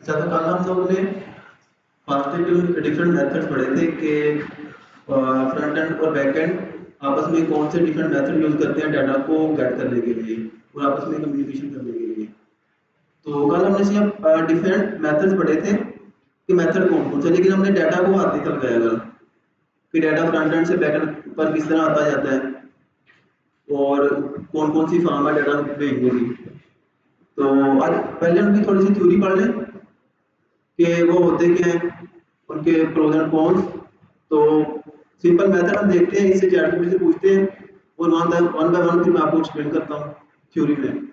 अच्छा, तो कल हम लोगों ने फास्ट डिफरेंट मेथड्स पढ़े थे कि फ्रंट एंड और बैक एंड आपस में कौन से डिफरेंट मेथड यूज करते हैं डाटा को गेट करने के लिए और आपस में कम्युनिकेशन करने के लिए। तो कल हमने सिर्फ डिफरेंट मेथड्स पढ़े थे कि मेथड कौन कौन से, लेकिन हमने डाटा को हाथ नहीं लगाया कल कि डाटा फ्रंट एंड से बैक एंड पर किस तरह आता जाता है और कौन कौन सी फॉर्म है डाटा भेजने की। तो आज पहले उनकी थोड़ी सी थ्योरी पढ़ लें कि वो होते क्या हैं, उनके प्रोज एंड कॉन्स। तो सिंपल मेथड हम देखते हैं, इससे चैटजीपीटी से पूछते हैं और वन बाय वन फिर मैं आपको एक्सप्लेन करता हूँ थ्योरी में।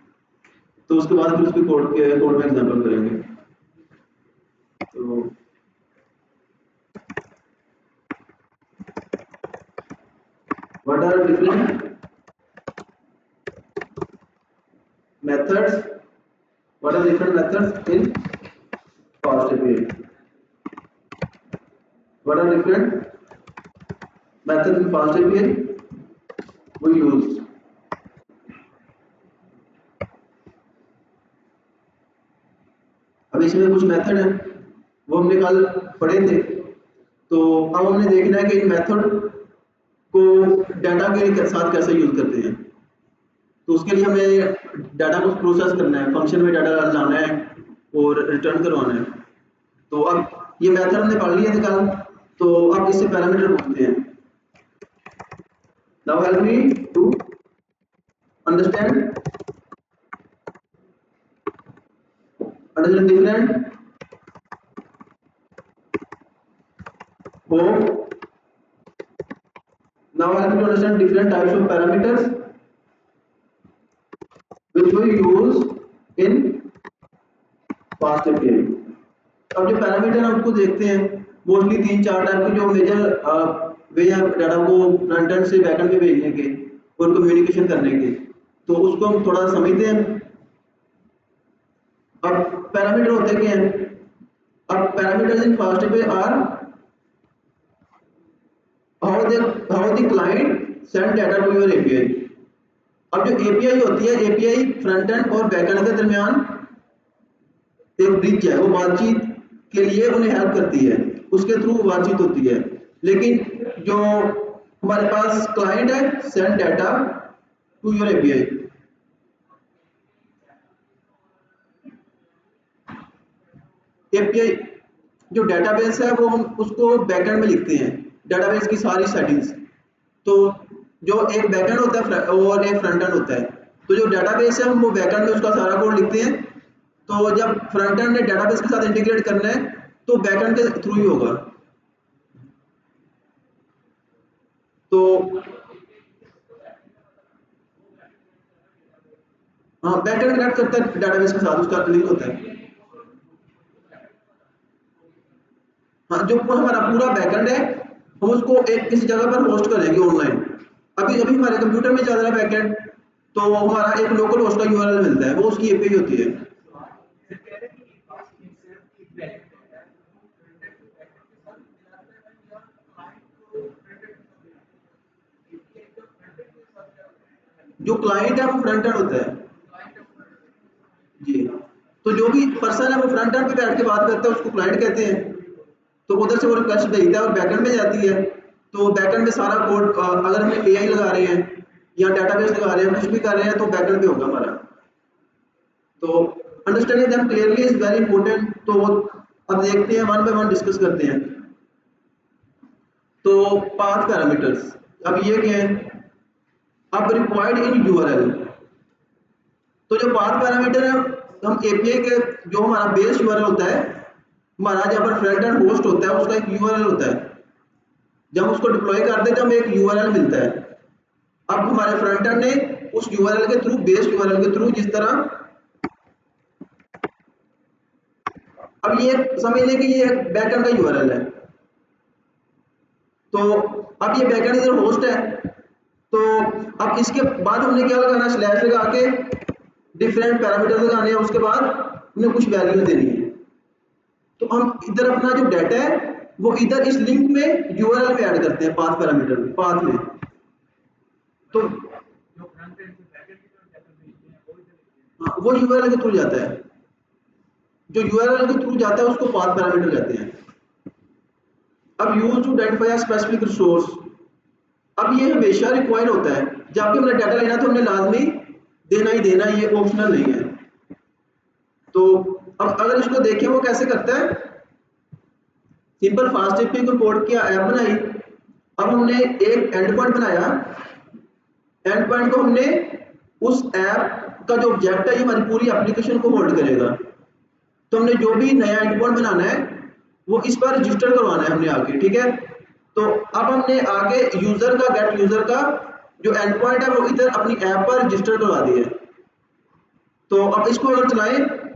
तो उसके बाद फिर उसके कोड में एग्जांपल करेंगे। तो what are different methods, what are different methods in fast API, what are different methods in fast API we use. अब इसमें कुछ मेथड है वो हमने कल पढ़े थे। तो अब हमने देखना है कि इन मेथड को डाटा के साथ कैसे यूज करते हैं। तो उसके लिए हमें डाटा को प्रोसेस करना है, फंक्शन में डाटा लाना है और रिटर्न करवाना है। तो अब ये मेथड हमने पढ़ लिए थे कल, तो अब इससे पैरामीटर पूछते हैं। Now help me to understand different of now help me to understand different types of parameters which we use in fast API। अब जो पैरामीटर है उसको देखते हैं, मोस्टली तीन चार टाइप के जो मेजर वे हैं डाटा को फ्रंट एंड से बैक एंड में भेजने के और कम्युनिकेशन करने के। तो उसको हम थोड़ा समझते हैं। अब पैरामीटर होते क्या हैं? अब parameters in fast API are how the client send data to your API. अब जो एपीआई होती है, एपीआई फ्रंट एंड और बैक एंड के दरमियान एक ब्रिज है, वो बातचीत के लिए उन्हें हेल्प करती है, उसके थ्रू बातचीत होती है। लेकिन जो हमारे पास क्लाइंट है, send data to your API. API जो डेटाबेस है वो हम उसको बैकएंड में लिखते हैं, डेटाबेस की सारी सेटिंग्स। तो जो एक बैकएंड होता है और एक फ्रंट एंड होता है। तो जो डेटाबेस है हम वो बैकएंड में उसका सारा कोड लिखते हैं। तो जब फ्रंट एंड ने डेटाबेस के साथ इंटीग्रेट करना है तो बैकएंड के थ्रू ही होगा। तो हाँ, बैकएंड कनेक्ट करता है डेटाबेस के साथ, उसका लिंक होता है। हाँ, जो हमारा पूरा बैकएंड है हम उसको एक किसी जगह पर होस्ट करेंगे ऑनलाइन। अभी अभी हमारे कंप्यूटर में चल रहा है बैकएंड, तो हमारा एक लोकल होस्ट का यूआरएल मिलता है, वो उसकी एपीआई होती है। जो क्लाइंट है वो फ्रंट एंड होता है जी। तो जो भी पर्सन है वो फ्रंट एंड पे बैठ के बात करता है उसको क्लाइंट कहते हैं। तो उधर से वो रिक्वेस्ट भेजता है और बैकएंड में जाती है। तो बैकएंड में सारा कोड, अगर हम एआई लगा रहे हैं या डेटाबेस लगा रहे हैं, कुछ भी कर रहे हैं, तो बैकएंड पे होगा हमारा। तो understanding them clearly is very important. तो अब देखते हैं, वन बाय वन डिस्कस करते हैं। तो पाथ पैरामीटर्स, अब ये क्या है? अब रिक्वायर्ड इन यूआरएल। तो जो पाथ पैरामीटर है, हम एपीआई के जो हमारा बेस यूआरएल होता है, हमारा जहाँ पर फ्रंट एंड होस्ट होता है उसका एक यूआरएल होता है। जब हम उसको डिप्लॉय करते हैं तो हमें एक यूआरएल मिलता है। अब हमारे फ्रंट एंड ने उस यूआरएल के थ्रू, बेस यूआरएल के थ्रू, जिस तरह, अब ये समझ लें कि ये बैकएंड का यूआरएल है। तो अब ये बैकएंड इधर होस्ट है। तो अब इसके बाद हमने क्या लगाना है? स्लैश लगा के डिफरेंट पैरामीटर लगाने हैं, उसके बाद उन्हें कुछ वैल्यूज देनी है। तो हम इधर अपना जो डाटा है वो इधर इस लिंक में यूआरएल में ऐड करते हैं, पाथ पैरामीटर में, पाथ में। तो हाँ, वो यूआरएल के थ्रू जाता है। जो यूआरएल के थ्रू जाता है उसको पाथ पैरामीटर कहते हैं। अब use to identify a specific resource, अब ये हमेशा रिक्वायर्ड होता है, जब भी हमने डाटा लेना तो हमने लाजमी देना ही देना, ये ऑप्शनल नहीं है। तो अब अगर इसको देखें वो कैसे करता है, सिंपल फास्ट एपीआई को पोर्ट किया, ऐप बनाई, अब हमने एक एंड पॉइंट बनाया, एंड पॉइंट को हमने उस ऐप का जो ऑब्जेक्ट है ये हमारी पूरी एप्लीकेशन को होल्ड करेगा। तो हमने जो भी नया एंड पॉइंट बनाना है वो इस पर रजिस्टर करवाना है हमने आगे, ठीक है। तो अब हमने आगे यूजर का, गेट यूजर का जो एंड पॉइंट है वो इधर अपनी ऐप पर रजिस्टर करवा दिया है। तो अब इसको अगर चलाएं,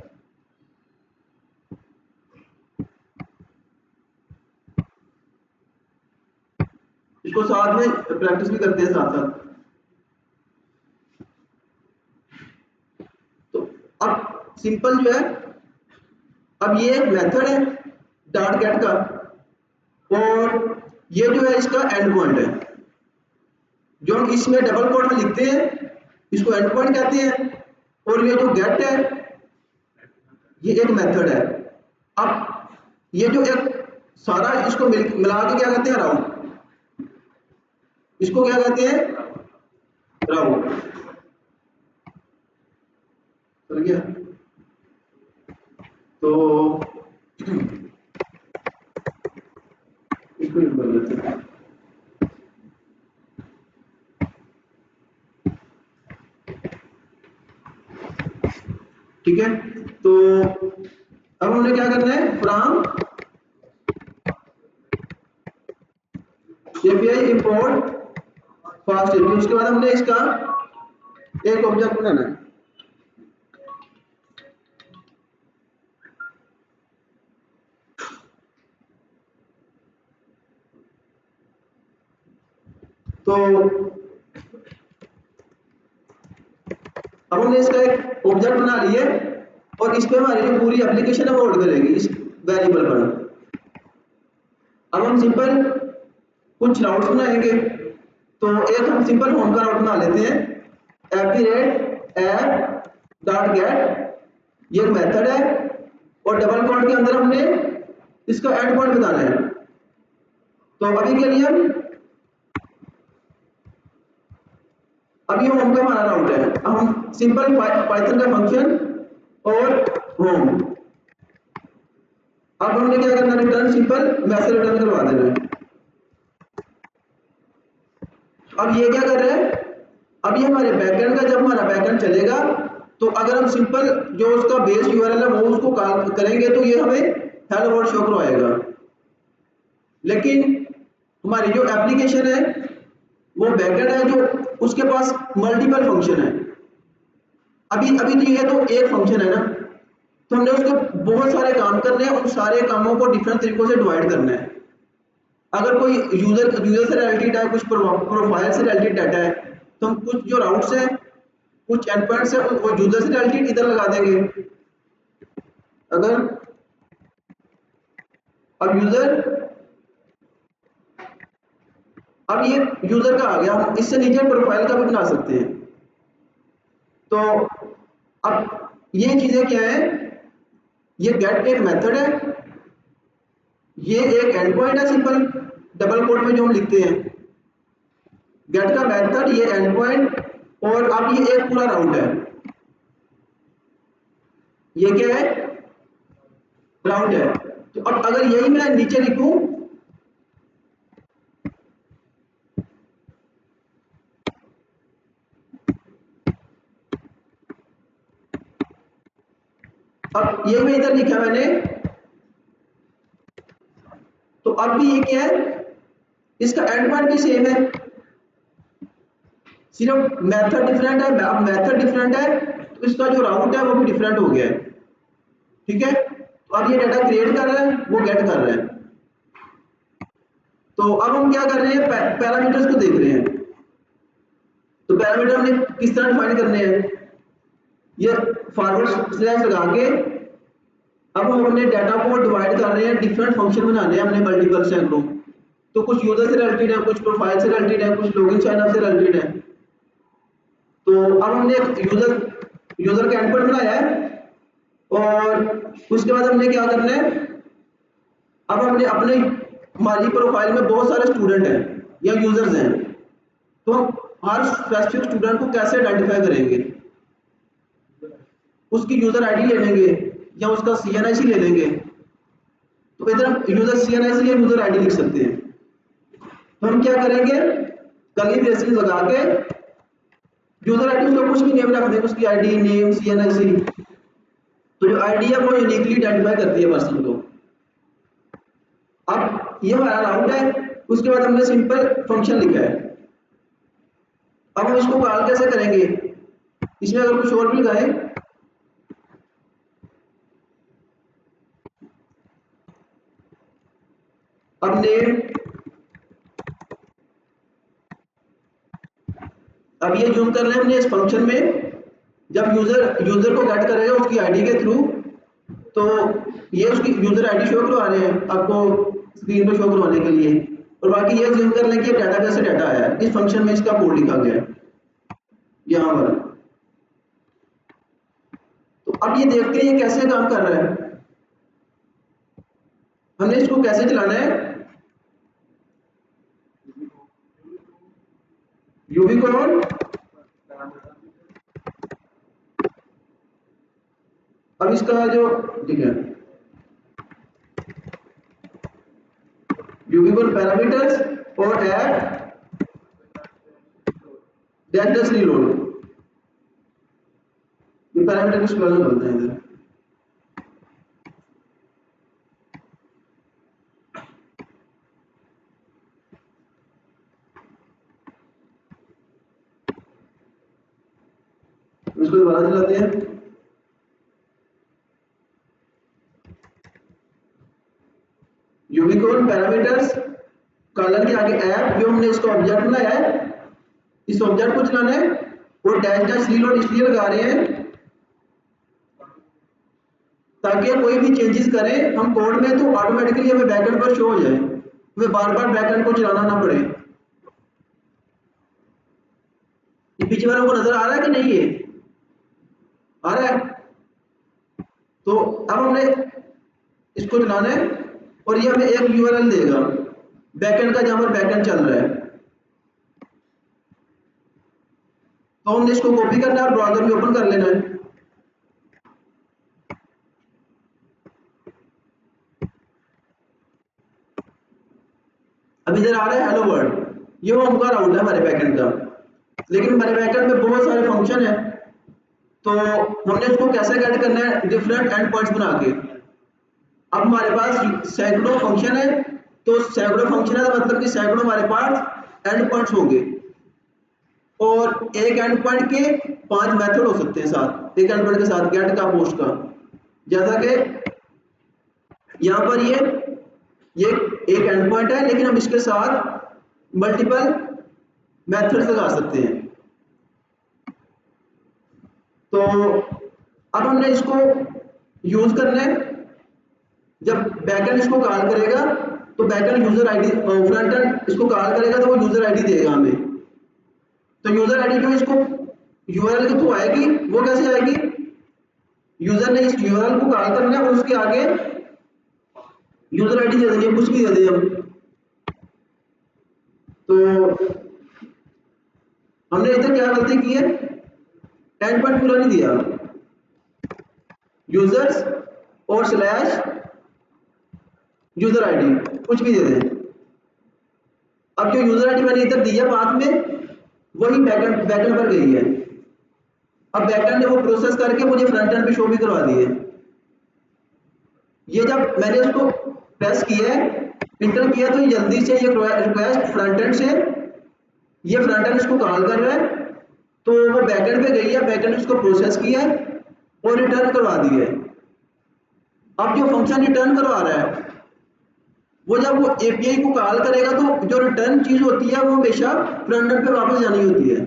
इसको साथ में प्रैक्टिस भी करते हैं साथ साथ। तो अब सिंपल जो है, अब ये एक मेथड है डॉट गेट का, और ये जो है इसका एंड पॉइंट है, जो हम इसमें डबल कोट में लिखते हैं इसको एंड पॉइंट कहते हैं, और ये जो गेट है ये एक मेथड है। अब ये जो एक सारा इसको मिला के क्या कहते हैं, राउट, इसको क्या कहते हैं, राउट। समझ गया? तो इसको कर लेते हैं। ठीक है, तो अब हमने क्या करना है, from API import fast API, उसके बाद हमने इसका एक ऑब्जेक्ट बनाना है। तो अब हमने इसका एक ऑब्जेक्ट बना लिया और इस पे हमारी जो पूरी एप्लीकेशन है वो होल्ड करेगी इस वेरिएबल पर। अब हम सिंपल कुछ राउट्स बनाएंगे, तो एक हम सिंपल होम का राउट बना लेते हैं, @app.get, ये एक मेथड है और डबल कोट के अंदर हमने इसका एंड पॉइंट बताना है। तो अभी के लिए अभी होम का हमारा राउट है, अब हम सिंपल पाइथन का फंक्शन और होम, अब हमने क्या करना है, रिटर्न सिंपल मैसेज रिटर्न करवा देना है। अब ये क्या कर रहा है, अब ये हमारे बैकएंड का, जब हमारा बैकएंड चलेगा तो अगर हम सिंपल जो उसका बेस यूआरएल है वो उसको कॉल करेंगे तो ये हमें हेलो वर्ल्ड शो करवाएगा। लेकिन हमारी जो एप्लीकेशन है वो बैकएंड है, जो उसके पास मल्टीपल फंक्शन है। अभी अभी तो ये तो एक फंक्शन है ना, तो हमने उसके बहुत सारे काम करने हैं, उन सारे कामों को डिफरेंट तरीकों से डिवाइड करना है। अगर कोई यूजर से रिलेटेड है, कुछ प्रोफाइल से रिलेटेड डाटा है, तो हम कुछ जो राउट्स हैं, कुछ एंड पॉइंट्स हैं, वो यूजर से रिलेटेड इधर लगा देंगे। अगर अब ये यूजर का आ गया, हम इससे नीचे प्रोफाइल का भी बना सकते हैं। तो अब ये चीजें क्या है, ये गेट एक मेथड है, ये एक एंड पॉइंट है सिंपल डबल कोट में जो हम लिखते हैं, गेट का मेथड, ये एंड पॉइंट, और अब ये एक पूरा राउट है, ये क्या है, राउट है। तो अब अगर यही मैं नीचे लिखूं, अब ये मैं इधर लिखा मैंने, तो अब भी ये क्या है, इसका एंड पॉइंट भी सेम है, सिर्फ मेथड डिफरेंट है। अब मेथड डिफरेंट है तो इसका जो राउट है वो भी डिफरेंट हो गया है। ठीक है, तो अब ये डाटा क्रिएट कर रहा है, वो गेट कर रहा है। तो अब हम क्या कर रहे हैं, पैरामीटर्स को देख रहे हैं। तो पैरामीटर हमने किस तरह डिफाइन करने हैं, ये फॉरवर्ड स्लैश लगा के अब हम अपने डाटा को डिवाइड कर रहे हैं, डिफरेंट फंक्शन बनाने हैं हमने मल्टीपल सैकड़ों। तो कुछ यूजर से रिलेटेड है, कुछ प्रोफाइल से रिलेटेड है, कुछ लॉगिन साइन अप से रिलेटेड है। तो अब हमने यूजर का एंड पॉइंट बनाया है और उसके बाद हमने क्या करना है, अब हमने अपने हमारी प्रोफाइल में बहुत सारे स्टूडेंट हैं या यूजर्स हैं, तो हम हर स्पेसिफिक स्टूडेंट को कैसे आइडेंटिफाई करेंगे? उसकी यूजर आईडी ले लेंगे या उसका CNIC ले लेंगे। तो इधर हम यूजर CNIC या यूजर आईडी लिख सकते हैं। तो हम क्या करेंगे, कर्ली ब्रेसेस लगा के यूजर आईडी उसका कुछ भी नेम रख देंगे, उसकी आईडी नेम CNIC। तो जो आईडी है वो यूनिकली आइडेंटिफाई करती है पर्सन को। अब ये हमारा राउंड है। उसके बाद हमने सिंपल फंक्शन लिखा है। अब हम इसको कॉल कैसे करेंगे, इसमें अगर कुछ और भी लगाए, अब नेम, अब ये जूम कर रहे हैं हमने इस फंक्शन में, जब यूजर को गेट करेगा उसकी आईडी के थ्रू, तो ये उसकी यूजर आईडी शो करवा रहे हैं आपको स्क्रीन पर शो करवाने के लिए, और बाकी ये जूम कर लें कि डाटा कैसे डाटा आया है। इस फंक्शन में इसका कोड लिखा गया है यहाँ पर। तो अब ये देखते हैं ये कैसे काम कर रहा है। हमने इसको कैसे चलाना है, यूबिकॉन, अब इसका जो ठीक है यूबिकॉन पैरामीटर्स और ऐप डैश रीलोड, ये पैरामीटर कुछ अलग होते हैं इधर। इसको दोबारा चलाते हैं। यूबिकॉन पैरामीटर्स कॉलन के आगे ऐप, जो हमने इसको ऑब्जेक्ट बनाया है, इस ऑब्जेक्ट को चलाना है, और डैश रीलोड इसलिए लगा रहे हैं ताकि कोई भी चेंजेस करें हम कोड में तो ऑटोमेटिकली हमें बैकएंड पर शो हो जाए, हमें बार बार बैकएंड को चलाना ना पड़े। ये पीछे वालों को नजर आ रहा है कि नहीं, ये आ रहा है? तो अब हमने इसको चलाना है और ये हमें एक URL देगा बैकएंड का, जहां पर बैकएंड चल रहा है। तो हमने इसको कॉपी करना है और ब्राउजर में ओपन कर लेना है। अब इधर आ रहा है हेलो वर्ल्ड, ये होम का राउट है हमारे बैकएंड का, लेकिन हमारे बैकएंड में बहुत सारे फंक्शन है, तो हमने इसको कैसे गेट करना है, डिफरेंट एंड पॉइंट्स बना के। अब हमारे पास सैकड़ों फंक्शन है, तो सैकड़ों फंक्शन है मतलब कि सैकड़ों हमारे पास एंड पॉइंट्स होंगे, और एक एंड पॉइंट के 5 मेथड हो सकते हैं साथ, एक एंड पॉइंट के साथ गेट का, पोस्ट का। जैसा कि यहाँ पर ये एक एंड पॉइंट है, लेकिन हम इसके साथ मल्टीपल मेथड्स लगा सकते हैं। तो अब हमने इसको यूज करना है, जब बैकएंड इसको कॉल करेगा तो backend user ID, front end इसको कॉल करेगा तो वो यूजर आईडी देगा हमें। तो यूजर आईडी जो इसको URL के थ्रू आएगी, वो कैसे आएगी, यूजर ने इस URL को कॉल करना है और उसके आगे यूजर आईडी दे देनी है, कुछ भी दे दें हम। तो हमने इधर क्या गलती की है, एंड पॉइंट पूरा नहीं दिया, यूजर्स और स्लैश यूजर आईडी कुछ भी दे दें। अब जो यूजर आईडी मैंने इधर दिया बाद में, वही बैकएंड पर गई है। अब बैकएंड ने वो प्रोसेस करके मुझे फ्रंट एंड पे शो भी करवा दिए। ये जब मैंने उसको प्रेस किया है, इंटर किया, तो जल्दी से ये रिक्वेस्ट फ्रंट एंड से, ये फ्रंट एंड इसको कॉल कर रहा है, तो वो बैकएंड पे गई है, बैकएंड उसको प्रोसेस किया है और रिटर्न करवा दिया है। अब जो फंक्शन रिटर्न करवा रहा है, वो जब वो API को कॉल करेगा तो जो रिटर्न चीज होती है वो हमेशा फ्रंट एंड पे वापस जानी होती है।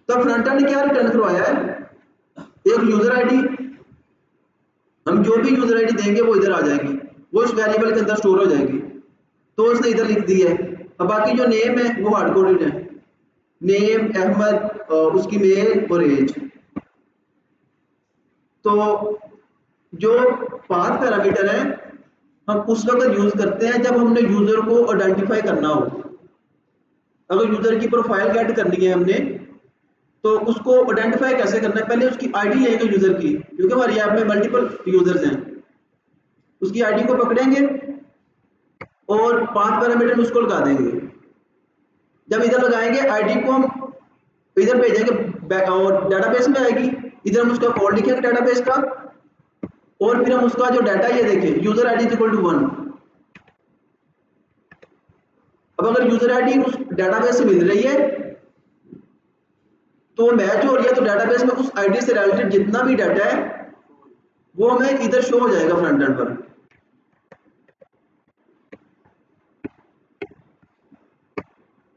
तो फ्रंट एंड ने क्या रिटर्न करवाया है, एक यूजर आईडी, हम जो भी यूजर आईडी देंगे वो इधर आ जाएगी, वो उस वेरिएबल के अंदर स्टोर हो जाएगी, तो उसने इधर लिख दी है। अब बाकी जो नेम है वो हार्ड कोडेड है, नेम, अहमद, उसकी मेल और एज। तो जो पाथ पैरामीटर है हम उस वक्त यूज करते हैं जब हमने यूजर को आइडेंटिफाई करना हो। अगर यूजर की प्रोफाइल गेट करनी है हमने, तो उसको आइडेंटिफाई कैसे करना है, पहले उसकी आईडी लेंगे यूजर की, क्योंकि हमारी ऐप में मल्टीपल यूजर्स हैं। उसकी आईडी को पकड़ेंगे और पाथ पैरामीटर में उसको लगा देंगे। जब इधर लगाएंगे आईडी को हम इधर भेजेंगे और डेटाबेस में आएगी, इधर हम उसका कोड लिखेंगे डेटाबेस का, और फिर हम उसका जो डाटा ये देखें यूजर आईडी इक्वल टू 1। अब अगर यूजर आईडी उस डेटाबेस से मिल रही है तो मैच हो रही है, तो डेटाबेस में उस आईडी से रिलेटेड जितना भी डाटा है वो हमें इधर शो हो जाएगा फ्रंट एंड पर।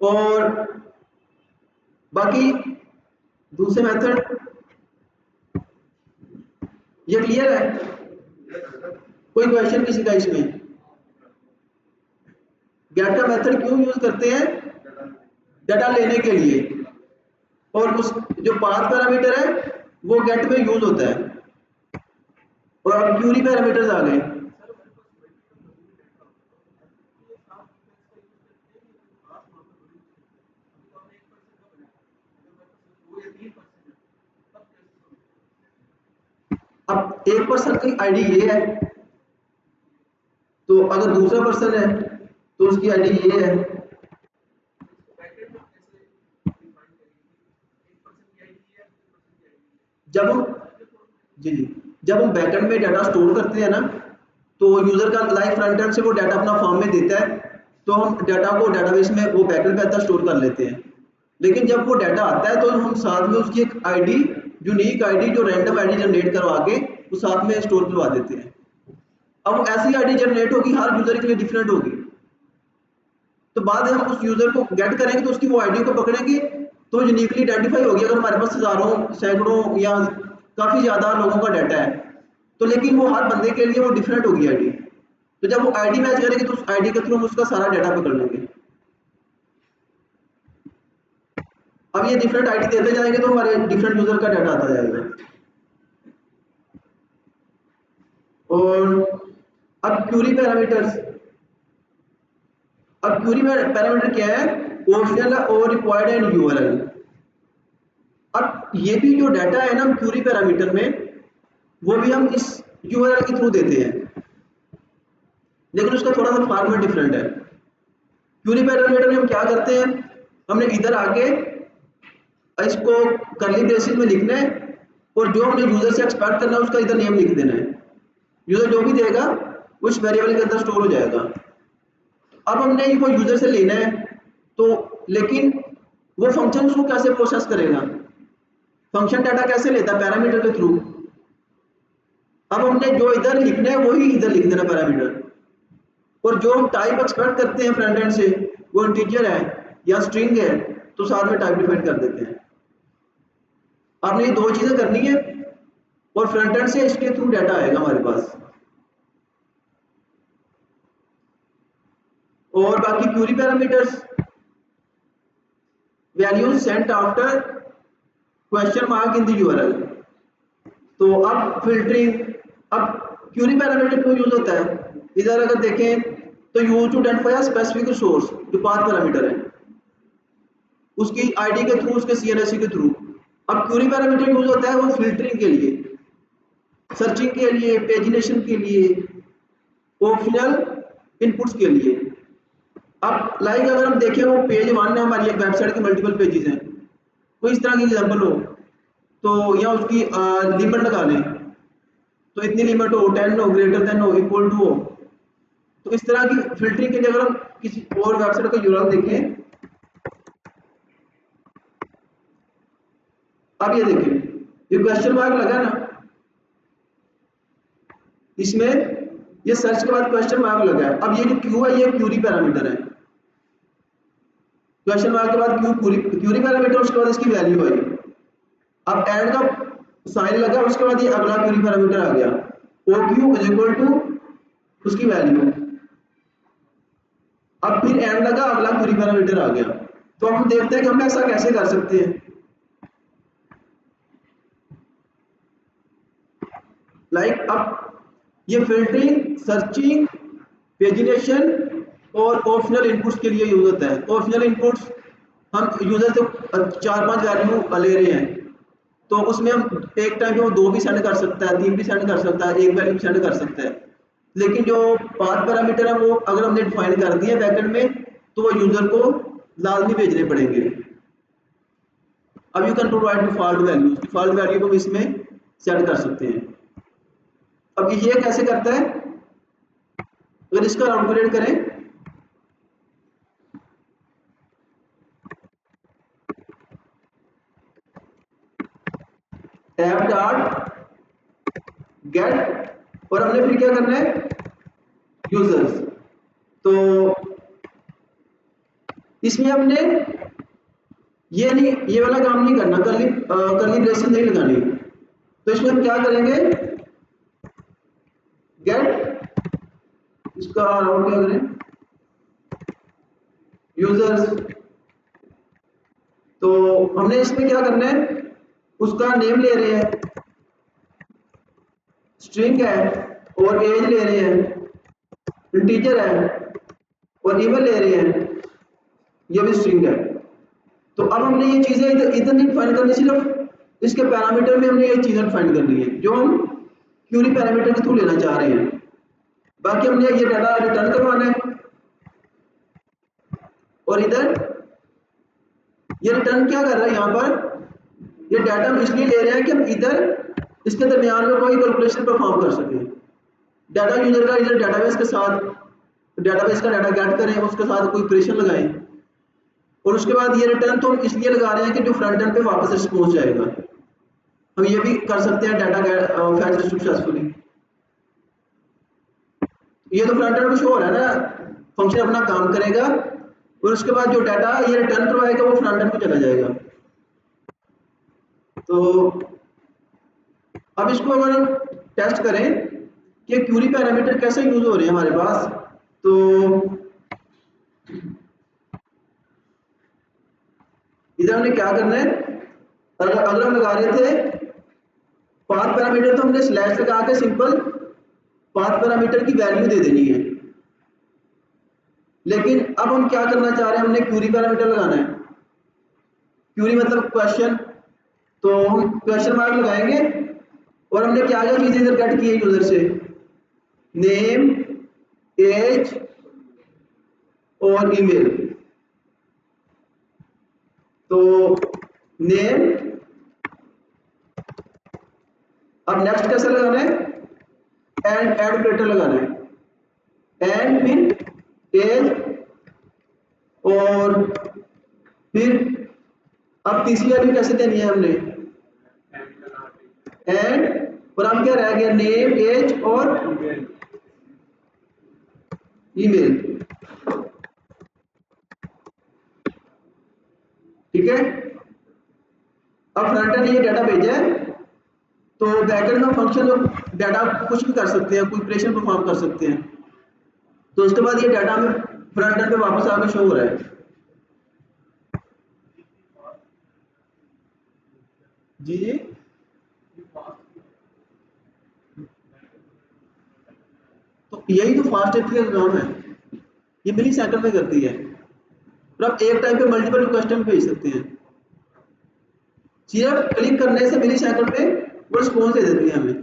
और बाकी दूसरे मेथड ये क्लियर है? कोई क्वेश्चन किसी का इसमें? गेट का मेथड क्यों यूज करते हैं? डाटा लेने के लिए, और उस जो पाथ पैरामीटर है वो गेट में यूज होता है। और अब क्यूरी पैरामीटर्स आ गए। अब एक पर्सन की आईडी ये है, तो अगर दूसरा पर्सन है तो उसकी आईडी ये है। जब हम जब हम बैकएंड में डाटा स्टोर करते हैं ना, तो यूजर का लाइव फ्रंट एंड से वो डाटा अपना फॉर्म में देता है, तो हम डाटा को डाटाबेस में वो बैकएंड पे आता स्टोर कर लेते हैं। लेकिन जब वो डाटा आता है तो हम साथ में उसकी एक आईडी, यूनिक आईडी जो रैंडम आईडी जनरेट करवा के वो साथ में स्टोर करवा देते हैं। अब ऐसी आईडी जनरेट होगी हर यूजर के लिए डिफरेंट होगी, तो बाद में हम उस यूजर को गेट करेंगे तो उसकी वो आईडी को पकड़ेंगे तो यूनिकली आइडेंटिफाई होगी। अगर हमारे पास हजारों सैकड़ों या काफी ज्यादा लोगों का डाटा है तो लेकिन वो हर बंदे के लिए वो डिफरेंट होगी आईडी, तो जब वो आईडी मैच करेंगे तो उस आईडी के थ्रू हम उसका सारा डाटा पकड़ लेंगे। अब ये डिफरेंट आईडी देते जाएंगे तो हमारे डिफरेंट यूजर का डाटा आता जाएगा। और अब क्यूरी पैरामीटर्स, अब क्यूरी पैरामीटर क्या है? ऑप्शनल और रिक्वायर्ड एंड यूआरएल। अब ये भी जो डाटा है ना क्यूरी पैरामीटर में, वो भी हम इस यूआरएल के थ्रू देते हैं, लेकिन उसका थोड़ा सा फॉर्मेट डिफरेंट है। क्यूरी पैरामीटर में हम क्या करते हैं, हमने इधर आके इसको करली ब्रेसेस में लिखना है और जो हमने यूजर से एक्सपेक्ट करना है उसका इधर नेम लिख देना है। यूजर जो भी देगा उस वेरिएबल के अंदर स्टोर हो जाएगा। अब हमने वो यूजर से लेना है, तो लेकिन वो फंक्शन उसको कैसे प्रोसेस करेगा? फंक्शन डाटा कैसे लेता है? पैरामीटर के थ्रू। अब हमने जो इधर लिखना है वही इधर लिख देना पैरामीटर, और जो हम टाइप एक्सपेक्ट करते हैं फ्रंट एंड से वो इंटीजर है या स्ट्रिंग है तो साथ में टाइप डिफाइन कर देते हैं। आपने ये दो चीजें करनी है और फ्रंट एंड से इसके थ्रू डाटा आएगा हमारे पास। और बाकी query parameters, values sent after question mark in the URL. तो अब फिल्टरिंग, अब क्यूरी पैरामीटर क्यों यूज होता है? इधर अगर देखें तो use to identify specific source, जो पाथ पैरामीटर है उसकी आईडी के थ्रू, उसके सीएनएससी के थ्रू। अब क्यूरी पैरामीटर यूज होता है वो फिल्टरिंग के लिए, सर्चिंग के लिए, पेजिनेशन के लिए, ऑप्शनल इनपुट्स के लिए। अब लाइक अगर हम देखें वो पेज 1 है हमारी एक वेबसाइट के मल्टीपल पेजेस हैं, कोई इस तरह की एग्जांपल हो तो या उसकी लिमिट लगा लें, तो इतनी लिमिट हो, 10 हो, ग्रेटर देन हो, इक्वल टू हो। तो इस तरह की फिल्टरिंग के लिए अगर हम किसी और वेबसाइट का यूआरएल देखें, अब ये देखिए ये क्वेश्चन मार्क लगा ना इसमें, ये सर्च के बाद क्वेश्चन मार्क लगा है। अब ये जो क्यू है ये क्यूरी पैरामीटर है, क्वेश्चन मार्क के बाद क्यूरी पैरामीटर, उसके बाद इसकी वैल्यू आई। अब एंड का साइन लगा, उसके बाद ये अगला क्यूरी पैरामीटर आ गया, O Q is equal to उसकी वैल्यू। अब फिर एंड लगा, अगला क्यूरी पैरामीटर आ गया। तो हम देखते हैं कि हम ऐसा कैसे कर सकते हैं। लाइक अब ये फिल्टरिंग, सर्चिंग, पेजिनेशन और ऑप्शनल इनपुट्स के लिए यूज होता है। ऑप्शनल इनपुट्स हम यूजर से 4-5 वैल्यू ले रहे हैं, तो उसमें हम एक टाइम पे वो 2 भी सेंड कर सकता है, 3 भी सेंड कर सकता है, 1 वैल्यू भी सेंड कर सकता है। लेकिन जो पाथ पैरामीटर है वो अगर हमने डिफाइन कर दिए बैकएंड में, तो वो यूजर को लाजमी भेजने पड़ेंगे। अब you can provide default values, default value को भी इसमें सेट कर सकते हैं। अब ये कैसे करता है, अगर इसका अपग्रेड करें, ऐप डॉट गेट और हमने फिर क्या करना है, यूजर्स। तो इसमें हमने ये वाला काम नहीं करना, कर्ली ब्रेसेस नहीं लगानी। तो इसमें हम क्या करेंगे, गेट, इसका राउट क्या करें, यूजर्स। तो हमने इसमें क्या करना है, उसका नेम ले रहे हैं, स्ट्रिंग है और एज ले रहे हैं, इंटीजर है और ईमेल ले रहे हैं, ये भी स्ट्रिंग है। तो अब हमने ये चीजें इधर नहीं डिफाइन करनी, सिर्फ इसके पैरामीटर में हमने ये चीजें डिफाइन करनी है जो हम क्यूरी पैरामीटर के थ्रू लेना चाह रहे हैं। बाकी हमने ये डाटा रिटर्न करवाना है और इधर ये रिटर्न क्या कर रहा है, यहाँ पर ये डाटा हम इसलिए ले रहे हैं कि हम इधर इसके दरमियान में कोई कैलकुलेशन परफॉर्म कर सके। डाटा यूजर का इधर डाटाबेस के साथ, डाटाबेस का डाटा गेट करें, उसके साथ कोई ऑपरेशन लगाएं, और उसके बाद ये रिटर्न तो हम इसलिए लगा रहे हैं कि जो फ्रंट एंड पे वापस रिस्पॉन्स जाएगा। हम ये भी कर सकते हैं, डाटा फैच सक्सेसफुली। ये तो फ्रंट एंड पे शो हो रहा है ना, फंक्शन अपना काम करेगा और उसके बाद जो डाटा ये रिटर्न करवाएगा वो फ्रंट एंड पे चला जाएगा। तो अब इसको अगर हम टेस्ट करें कि क्यूरी पैरामीटर कैसे यूज हो रहे हैं हमारे पास, तो इधर हमने क्या करना है, अगर हम लगा रहे थे पाथ पैरामीटर तो हमने स्लैश लगा के सिंपल पाथ पैरामीटर की वैल्यू दे देनी है। लेकिन अब हम क्या करना चाह रहे हैं, हमने क्यूरी पैरामीटर लगाना है। क्यूरी मतलब क्वेश्चन, तो हम क्वेश्चन मार्क लगाएंगे और हमने क्या क्या चीजें इधर गेट की है यूजर से, नेम, एज और ईमेल। तो नेम, अब नेक्स्ट कैसे लगाना है, एंड ऐड ऑपरेटर लगाना है, एंड फिर एज और फिर अब तीसरी वैल्यू कैसे देनी है हमने, एंड और हम क्या रह गया, नेम, एज और ईमेल। ठीक है, अब फ्रंट एंड ये डाटा भेजा है, तो बैकएंड में फंक्शन डाटा कुछ भी कर सकते हैं, कोई ऑपरेशन परफॉर्म कर सकते हैं। तो उसके बाद ये डाटा में फ्रंट एंड पे वापस आके शो हो रहा है। जी जी, तो यही तो फास्ट एपीआई का काम है, ये मिली सेकंड में करती है। और आप एक टाइम पे मल्टीपल रिक्वेस्ट में भेज सकते हैं, सिर्फ क्लिक करने से मिली सेकंड में वो रिस्पॉन्स दे देती है हमें।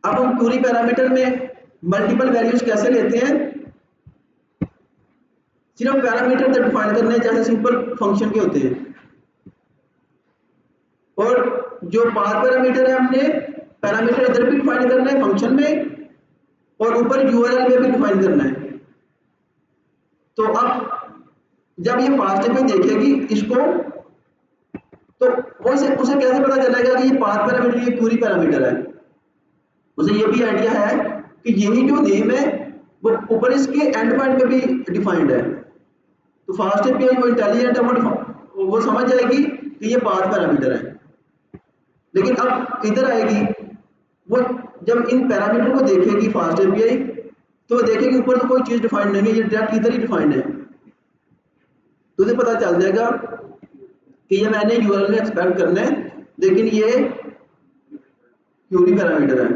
अब हम क्यूरी पैरामीटर में मल्टीपल वैल्यूज कैसे लेते हैं, सिर्फ पैरामीटर तक डिफाइन करने हैं जैसे सिंपल फंक्शन के होते हैं। और जो पाथ पैरामीटर है हमने पैरामीटर इधर भी डिफाइन करना है फंक्शन में और ऊपर यूआरएल में भी डिफाइन करना है। तो अब जब ये फास्ट में देखेगी इसको, तो उसे कैसे पता चलेगा कि ये पाथ पैरामीटर ये क्यूरी पैरामीटर है, उसे ये भी आइडिया है कि यही जो नेम है वो ऊपर इसके एंड पॉइंट पे भी डिफाइंड है। तो फास्ट एपीआई वो इंटेलिजेंट है, वो समझ जाएगी कि ये पाथ पैरामीटर है। लेकिन अब इधर आएगी वो, जब इन पैरामीटर को देखेगी फास्ट एपीआई, तो वो देखेगी ऊपर तो कोई चीज डिफाइंड नहीं है, ये डायरेक्ट इधर ही डिफाइंड है। तो उसे पता चल जाएगा कि ये मैंने यूआरएल में एक्सपेक्ट करना है, लेकिन ये क्यूरी पैरामीटर है।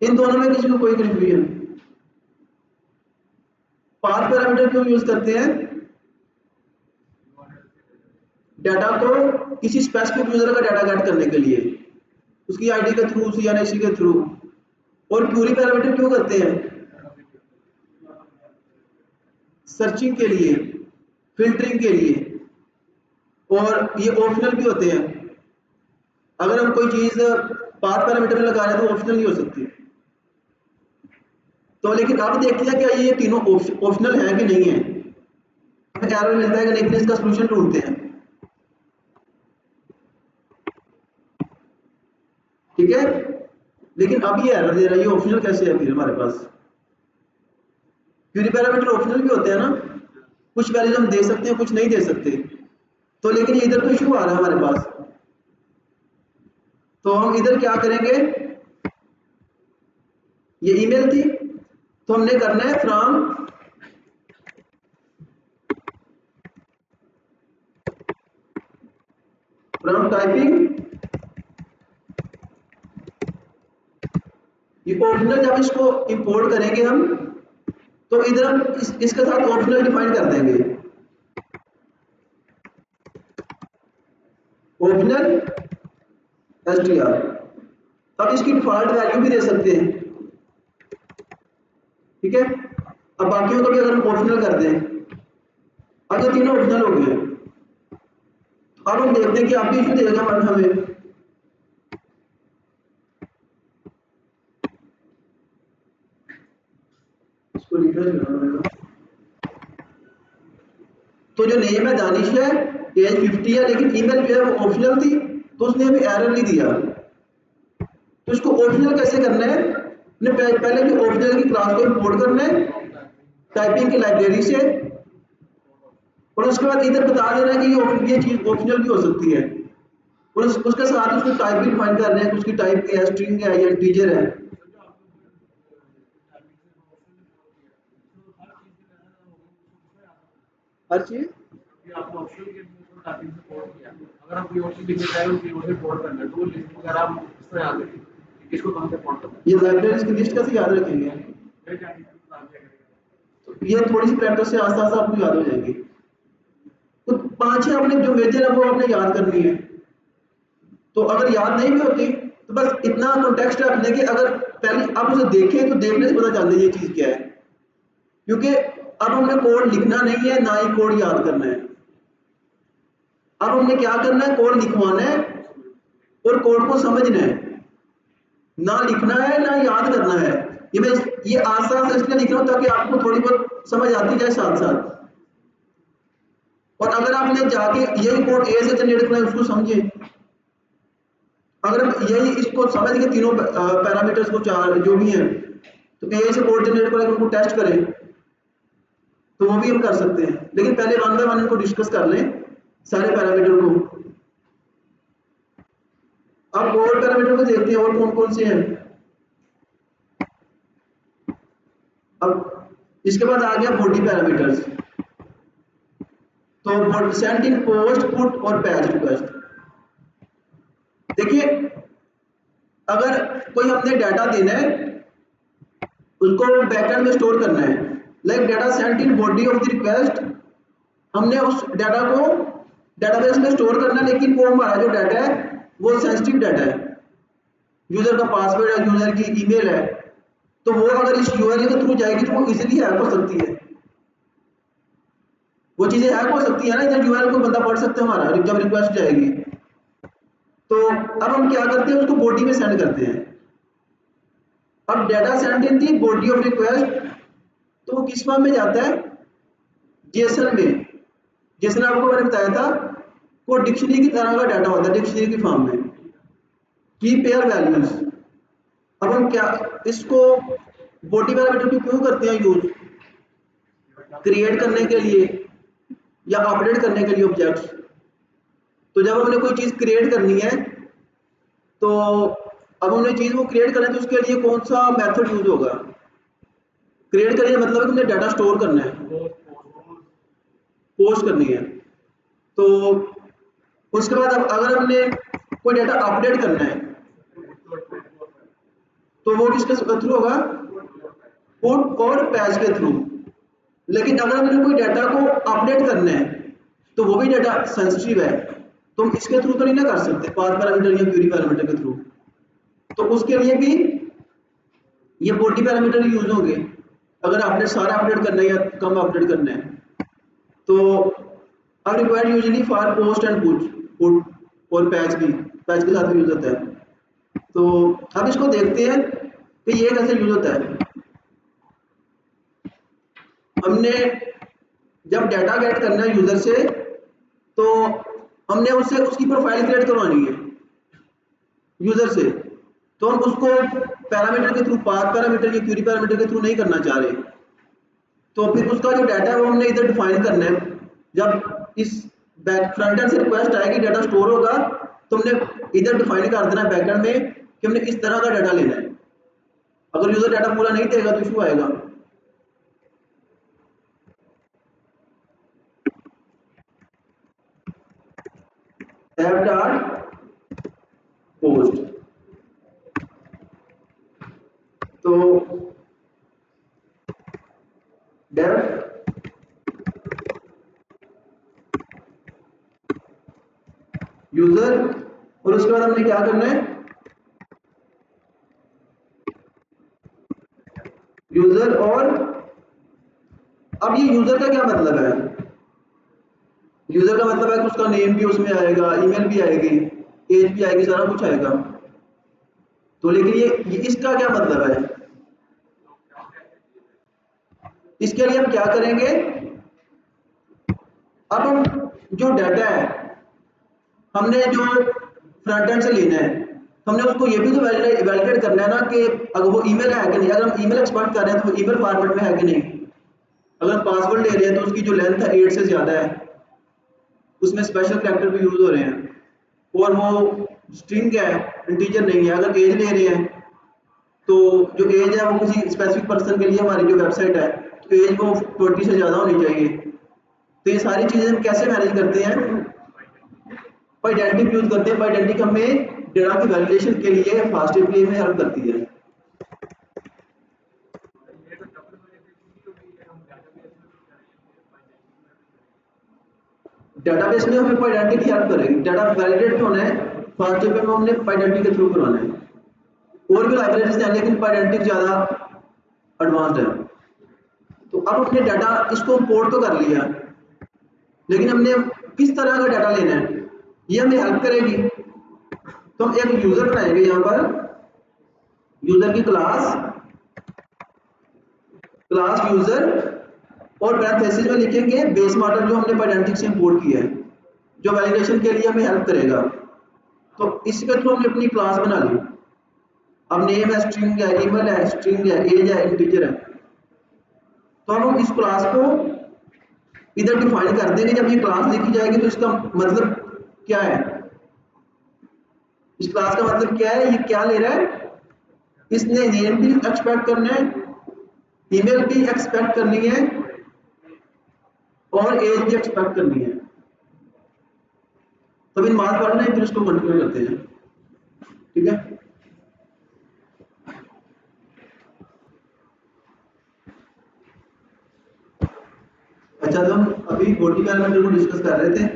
इन दोनों में किसी को कोई कन्फ्यूजन? पाथ पैरामीटर क्यों यूज करते हैं? डाटा को किसी स्पेसिफिक यूजर का डाटा गेट करने के लिए, उसकी आईडी के थ्रू, सीआरएसी के थ्रू। और क्यूरी पैरामीटर क्यों करते हैं? सर्चिंग के लिए, फिल्टरिंग के लिए। और ये ऑप्शनल भी होते हैं। अगर हम कोई चीज पाथ पैरामीटर में लगा रहे हैं तो ऑप्शनल नहीं हो सकती। तो लेकिन अब देखते हैं क्या ये तीनों ऑप्शनल है कि नहीं है। हमें एरर मिलता है कि नहीं, इसका सोल्यूशन ढूंढते हैं। ठीक है, लेकिन अब ये एरर दे रहा है, ये ऑप्शनल कैसे है फिर हमारे पास? क्यूरी पैरामीटर ऑप्शनल भी होते हैं ना, कुछ वैल्यूज हम दे सकते हैं, कुछ नहीं दे सकते। तो लेकिन इधर तो इशू आ रहा है हमारे पास, तो हम इधर क्या करेंगे? ये ईमेल थी, तो हमने करना है फ्रॉम टाइपिंग। ये ऑप्शनल जब इसको इंपोर्ट करेंगे हम, तो इधर हम इसके साथ ऑप्शनल डिफाइन कर देंगे। Optional STR. अब इसकी डिफॉल्ट वैल्यू भी दे सकते हैं। ठीक है, अब बाकियों को भी अगर हम ऑप्शनल कर दें, अब ये तीनों ऑप्शनल हो गए। अब हम देखते हैं कि आप भी इशू देगा हमें। इसको रिफ्रेश करना पड़ेगा। तो जो नेम है दानिश है, एज 50 है, लेकिन ईमेल जो है वो ऑप्शनल थी, तो उसने हमें एरर नहीं दिया। तो इसको ऑप्शनल कैसे करना है? पहले जो ऑप्शनल की क्लास को इंपोर्ट करना है टाइपिंग की लाइब्रेरी से, और उसके बाद इधर बता देना है कि ये चीज ऑप्शनल भी हो सकती है। और उसके साथ उसको टाइप भी डिफाइन कर रहे हैं कि उसकी टाइप क्या है, स्ट्रिंग है या इंटीजर है। हर चीज आपने ऑप्शन के टाइपिंग से कोड किया, अगर हम कोई और चीज लिखना चाहे उसकी ओर से कोड करना है, तो वो लिस्ट वगैरह हम इस तरह याद रखेंगे कि किसको कहां से कोड करना है। ये लाइब्रेरीज की लिस्ट कैसे याद रखेंगे? तो ये थोड़ी सी प्रैक्टिस से आस्ते आस्ते आपको याद हो जाएगी। तो 5-6 अपने जो मेजर है वो आपने याद करनी है। तो अगर याद नहीं भी होती तो बस इतना कॉन्टेक्स्ट रखने कि अगर पहले आप उसे देखें तो देखने से पता चल जाए ये चीज क्या है। क्योंकि अब हमने कोड लिखना नहीं है, ना ही कोड याद करना है। अब हमने क्या करना है? कोड लिखवाना है और कोड को समझना है, ना लिखना है ना याद करना है। ये आस्ते आस्ते इसलिए लिख रहा हूं ताकि आपको थोड़ी बहुत समझ आती जाए साथ साथ। और अगर आपने जाके यही कोड ए से जनरेट करना है उसको समझे। अगर हम यही इसको समझ के तीनों पैरामीटर्स को, चार जो भी हैं, तो ए से कोड जनरेट करें, उनको टेस्ट करें, तो वो भी हम कर सकते हैं। लेकिन पहले वन बाय वन इनको डिस्कस कर लें सारे पैरामीटर को। अब और पैरामीटर को देखते हैं और कौन कौन से हैं। अब इसके बाद आ गया बॉडी पैरामीटर्स। तो सेंड इन, पोस्ट, पुट और पैच रिक्वेस्ट। देखिए, अगर कोई हमने डाटा देना है, उसको बैकएंड में स्टोर करना है, like data sent in body of the request, हमने उस डाटा को डेटाबेस में स्टोर करना है, लेकिन वो हमारा जो डाटा है वो सेंसिटिव डाटा है, यूजर का पासवर्ड है, यूजर की ईमेल है, तो वो अगर इस यूआरएल के थ्रू जाएगी तो वो इजीली हैक हो सकती है। वो चीजें हैक हो सकती है ना, इधर यूआरएल को बंदा पढ़ सकते हैं हमारा जब रिक्वेस्ट जाएगी। तो अब हम क्या करते हैं? उसको बॉडी में सेंड करते हैं। अब डाटा सेंड इन थी बॉडी ऑफ रिक्वेस्ट, तो वो किस फॉर्म में जाता है? जेसन में। जेसन आपको मैंने बताया था वो डिक्शनरी की तरह का डाटा होता है, डिक्शनरी की फॉर्म में, की पेयर वैल्यूज। अब हम क्या इसको बॉडी पैरामीटर को क्यों करते हैं यूज? क्रिएट करने के लिए या अपडेट करने के लिए ऑब्जेक्ट्स। तो जब हमने कोई चीज क्रिएट करनी है, तो अब हमने चीज को क्रिएट करना है, तो उसके लिए कौन सा मेथड यूज होगा? क्रिएट करने का मतलब है तुमने डाटा स्टोर करना है, पोस्ट करनी है। तो उसके बाद अब अगर हमने कोई डाटा अपडेट करना है, तो वो किसके थ्रू होगा, पुट और पैच के थ्रू। लेकिन अगर हमने कोई डाटा को अपडेट करना है तो वो भी डाटा सेंसिटिव है, तो हम इसके थ्रू तो नहीं ना कर सकते, पाथ पैरामीटर या क्वेरी पैरामीटर के थ्रू। तो उसके लिए भी ये बॉडी पैरामीटर यूज होंगे अगर आपने सारा अपडेट करना है या कम अपडेट करना है। तो अब required usually for post and put और पैच के साथ यूज होता है। तो अब इसको देखते हैं कि ये कैसे यूज होता है। हमने जब डाटा गेट करना है यूजर से, तो हमने उससे उसकी प्रोफाइल क्रिएट करवानी है यूजर से, तो हम उसको पैरामीटर के थ्रू, पाथ पैरामीटर या क्वेरी पैरामीटर के थ्रू नहीं करना चाह रहे। तो फिर उसका जो डाटा है वो हमने इधर डिफाइन करना है। जब इस फ्रंट एंड से रिक्वेस्ट आएगी, डाटा स्टोर होगा, तो हमने इधर डिफाइन कर देना बैकएंड में कि हमने इस तरह का डाटा लेना है। अगर यूजर डाटा पूरा नहीं देगा तो इशू आएगा। पोस्ट, तो डेफ यूजर, और उसके बाद हमने क्या करना है, यूजर। और अब ये यूजर का क्या मतलब है, यूजर का मतलब है कि उसका नेम भी उसमें आएगा, ईमेल भी आएगी, एज भी आएगी, सारा कुछ आएगा। तो लेकिन ये इसका क्या मतलब है, इसके लिए हम क्या करेंगे, अब हम जो डाटा है हमने जो फ्रंट एंड से लेना है, हमने उसको ये भी तो वैलिडेट करना है ना कि अगर वो ईमेल है कि नहीं। अगर हम ईमेल एक्सपेक्ट कर रहे हैं तो वो ईमेल फॉर्मेट में है कि नहीं। अगर हम पासवर्ड ले रहे हैं तो उसकी जो लेंथ है 8 से ज्यादा है, उसमें स्पेशल कैरेक्टर भी यूज हो रहे हैं, और वो स्ट्रिंग है, इंटीजर नहीं है। अगर एज ले रहे हैं तो जो एज है वो किसी स्पेसिफिक पर्सन के लिए, हमारी जो वेबसाइट है तो एज वो 20 से ज्यादा होनी चाहिए। तो ये सारी चीजें हम कैसे मैनेज करते हैं, पाइडेंटिक यूज करते हैं। पाइडेंटिक हमें डेटा की वैलिडेशन के लिए, फास्ट एपीआई में हेल्प करती है। डेटाबेस में हमें पाइडेंटिक की हेल्प करेगी। डाटा वैलिडेट होना है, फास्ट एपीआई में हमने पाइडेंटिक के थ्रू करवाना है। और भी लाइब्रेरीज हैं लेकिन पाइडेंटिक ज्यादा एडवांस्ड है। तो अब हमने डाटा इसको इंपोर्ट तो कर लिया, लेकिन हमने किस तरह का डाटा लेना है ये हमें हेल्प करेगी। तो हम एक यूजर बनाएंगे, यहाँ पर यूजर की क्लास यूजर, और पैरेंथेसिस में लिखेंगे बेस मॉडल जो हमने पाइडेंटिक से इंपोर्ट किया है, जो वैलिडेशन के लिए हमें हेल्प करेगा। तो इसके थ्रू हमने अपनी क्लास बना ली। अब नेम है, स्ट्रिंग है, ईमेल है, स्ट्रिंग है, एज है, इंटीजर है। तो अब हम इस क्लास को इधर डिफाइन कर देंगे। जब ये क्लास लिखी जाएगी तो इसका मतलब क्या है, इस क्लास का मतलब क्या है, ये क्या ले रहा है। इसने नेम भी एक्सपेक्ट करना है, ईमेल भी एक्सपेक्ट करनी है, और एज भी एक्सपेक्ट करनी है। तो इन बात पढ़ना है, फिर इसको कंटिन्यू करते हैं। ठीक है, अच्छा। तो हम अभी बॉडी पैरामीटर को डिस्कस कर रहे थे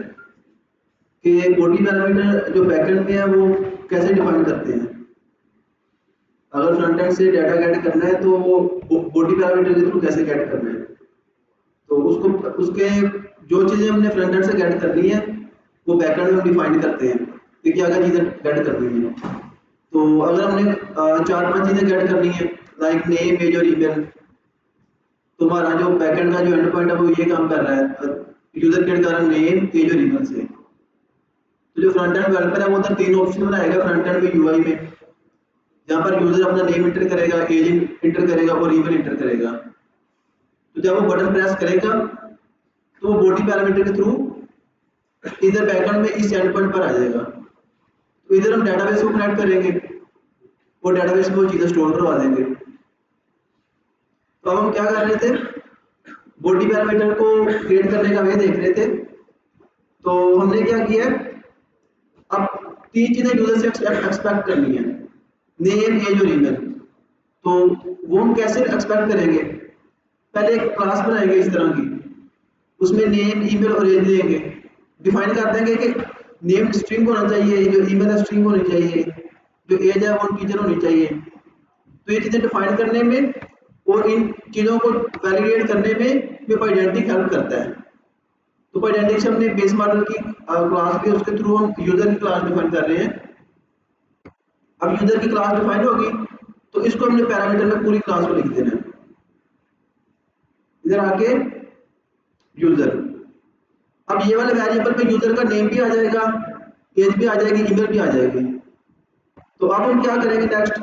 कि बॉडी पैरामीटर जो बैकएंड में है वो कैसे डिफाइन करते हैं। अगर फ्रंट एंड से डाटा गेट करना है तो बॉडी पैरामीटर के थ्रू कैसे गेट करना है। तो उसको उसके जो चीजें हमने फ्रंट एंड से गेट करनी है वो बैकएंड में डिफाइन करते हैं कि क्या क्या चीजें गेट करनी है। तो अगर हमने 4-5 चीजें गेट करनी है, लाइक नेम, एज और ईमेल, तो हमारा जो बैकएंड का जो एंड पॉइंट है वो ये काम कर रहा है, यूजर गेट कर रहा है नेम, एज और ईमेल से। तो जो फ्रंट एंड डेवलपर है वो उधर 3 ऑप्शन बनाएगा फ्रंट एंड में, यूआई में, जहाँ पर यूजर अपना नेम इंटर करेगा, एज इंटर करेगा और ईमेल इंटर करेगा। तो जब वो बटन प्रेस करेगा तो वो बॉडी पैरामीटर के थ्रू इधर बैकएंड में इस एंड पॉइंट पर आ जाएगा। तो इधर हम डेटाबेस को कनेक्ट करेंगे और डेटाबेस में वो चीजें स्टोर करवा देंगे। तो अब हम क्या कर रहे थे, बॉडी पैरामीटर को क्रिएट करने का वे देख रहे थे। तो हमने क्या किया, अब 3 चीजें यूजर से एक्सपेक्ट करनी है, नेम, एज और ईमेल। तो वो हम कैसे एक्सपेक्ट करेंगे? पहले एक क्लास बनाएंगे इस तरह की, उसमें नेम, ईमेल और एज लेंगे, डिफाइन कर देंगे कि नेम स्ट्रिंग होना चाहिए, जो ईमेल है स्ट्रिंग होनी चाहिए, जो एज है वो इंटीजर होनी चाहिए। तो ये चीज़ें डिफाइन करने में और इन चीज़ों को वैलिडेट करने में वेब आइडेंटिटी हेल्प करता है। तो आइडेंटिटी से हमने बेस मॉडल की क्लास ली, उसके थ्रू हम यूजर की क्लास डिफाइन कर रहे हैं। अब यूजर की क्लास डिफाइन होगी तो इसको हमने पैरामीटर में पूरी क्लास को लिख देना है। इधर आके यूजर, अब ये वाले वेरिएबल में यूजर का नेम भी आ जाएगा, एज भी आ जाएगी, ईमेल भी आ जाएगी। तो अब हम क्या करेंगे, नेक्स्ट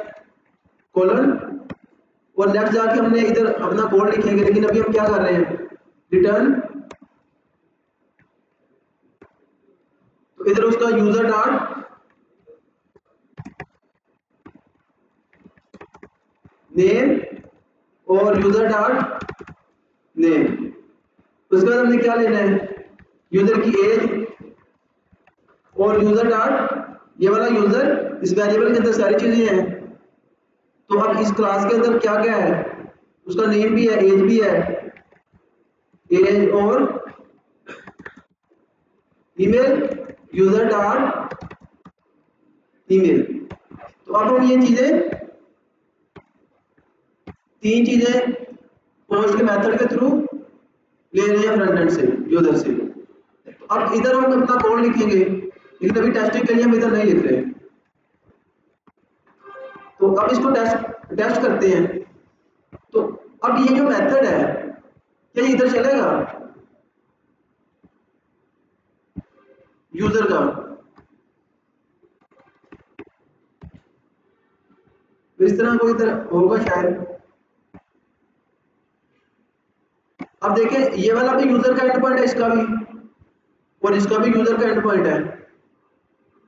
कॉलन, और नेक्स्ट जाके हमने इधर अपना कोड लिखेंगे, लेकिन अभी हम क्या कर रहे हैं, रिटर्न। तो इधर उसका यूजर डॉट नेम और यूजर डॉट नेम। उसके बाद हमने क्या लेना है, यूजर की एज और यूजर डॉट, ये वाला यूजर, इस वेरिएबल के अंदर सारी चीजें हैं। तो अब इस क्लास के अंदर क्या क्या है, उसका नेम भी है, एज भी है, एज और ईमेल, यूजर डॉट ईमेल। तो अब हम ये चीजें, तीन चीजें पोस्ट के मेथड के थ्रू ले रहे हैं फ्रंट एंड से, यूजर से। तो अब इधर हम अपना कोड लिखेंगे, लेकिन अभी टेस्टिंग के लिए हम इधर नहीं लिख रहे। तो अब इसको टेस्ट करते हैं। तो अब ये जो मेथड है, क्या ये इधर चलेगा यूजर का? तो इस तरह कोई इधर होगा शायद। अब देखिए ये वाला भी यूजर का एंड पॉइंट है, इसका भी, और इसका भी यूजर का एंड पॉइंट है,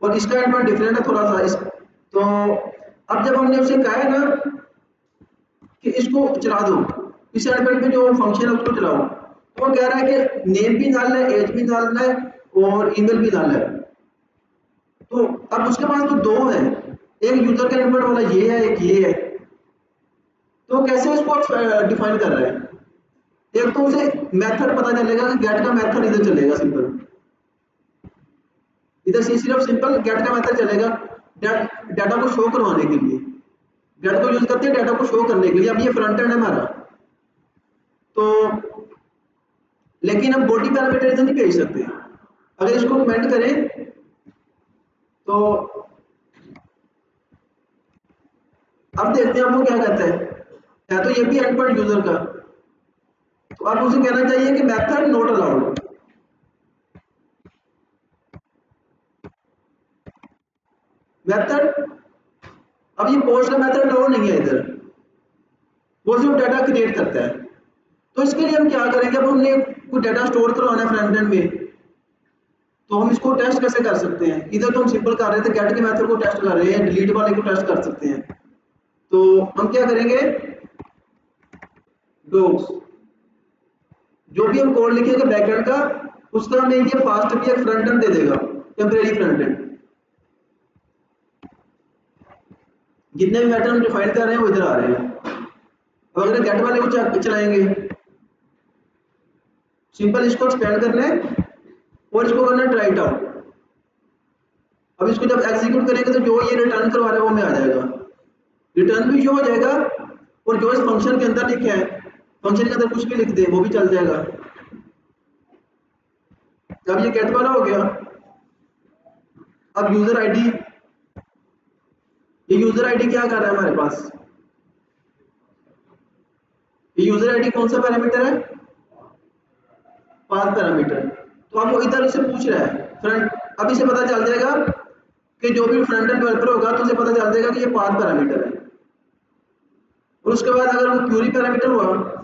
और इसका एंड पॉइंट डिफरेंट है थोड़ा सा इस। तो अब जब हमने उसे कहा है ना कि इसको चला दो, इस एंड पॉइंट पे जो फंक्शन है उसको चलाओ, तो वो कह रहा है कि नेम भी डालना है, एज भी डालना है और ईमेल भी डालना है। तो अब उसके पास तो दो है, एक यूजर का एंड पॉइंट वाला ये है, एक ये है। तो कैसे उसको डिफाइन कर रहे हैं? एक तो उसे मेथड पता चलेगा कि गेट का मेथड इधर चलेगा सिंपल, इधर से सिर्फ सिंपल गेट का मेथड चलेगा डाटा को शो करवाने के लिए। गेट को यूज करते हैं डाटा को शो करने के लिए। अब ये फ्रंट एंड है हमारा, तो लेकिन हम बॉडी पैरामीटर इधर नहीं भेज सकते। अगर इसको कमेंट करें तो अब देखते हैं आपको क्या कहता है तो ये भी एंड पॉइंट यूजर का। तो आप उसे कहना चाहिए कि मेथड नॉट अलाउड। मेथड, अब ये पोस्ट का मेथड अलाउड नहीं है इधर, वो सिर्फ डाटा क्रिएट करता है। तो इसके लिए हम क्या करेंगे, अब हमने कोई डाटा स्टोर करवाना है फ्रंट एंड में, तो हम इसको टेस्ट कैसे कर सकते हैं? इधर तो हम सिंपल कर रहे थे, गेट के मेथड को टेस्ट कर रहे हैं, डिलीट वाले को टेस्ट कर सकते हैं। तो हम क्या करेंगे, डॉक्स, जो भी हम कोड लिखेंगे बैकएंड का, उसका हमें ये फास्ट भी एक फ्रंट एंड दे देगा, टेम्परेरी फ्रंट एंड। जितने भी मेथड हम डिफाइन कर रहे हैं वो इधर आ रहे हैं। अब अगर गेट वाले को चलाएंगे, सिंपल इसको एक्सपेंड करना है और इसको करना है ट्राई आउट। अब इसको जब एग्जीक्यूट करेंगे तो जो ये रिटर्न करवा रहे हैं वो में आ जाएगा, रिटर्न भी शो हो जाएगा, और जो इस फंक्शन के अंदर लिखा है, फंक्शन के अंदर कुछ भी लिख दे वो भी चल जाएगा। अब ये गेट वाला हो गया। अब यूजर आईडी, ये यूजर आईडी क्या कर रहा है हमारे पास, ये यूजर आईडी कौन सा पैरामीटर है, पाथ पैरामीटर। तो अब वो इधर से पूछ रहा है फ्रंट, अब इसे पता चल जाएगा कि जो भी फ्रंट एंड डेवलपर होगा तो उसे पता चल जाएगा कि ये पाथ पैरामीटर है। और उसके बाद अगर वो क्यूरी पैरामीटर हुआ,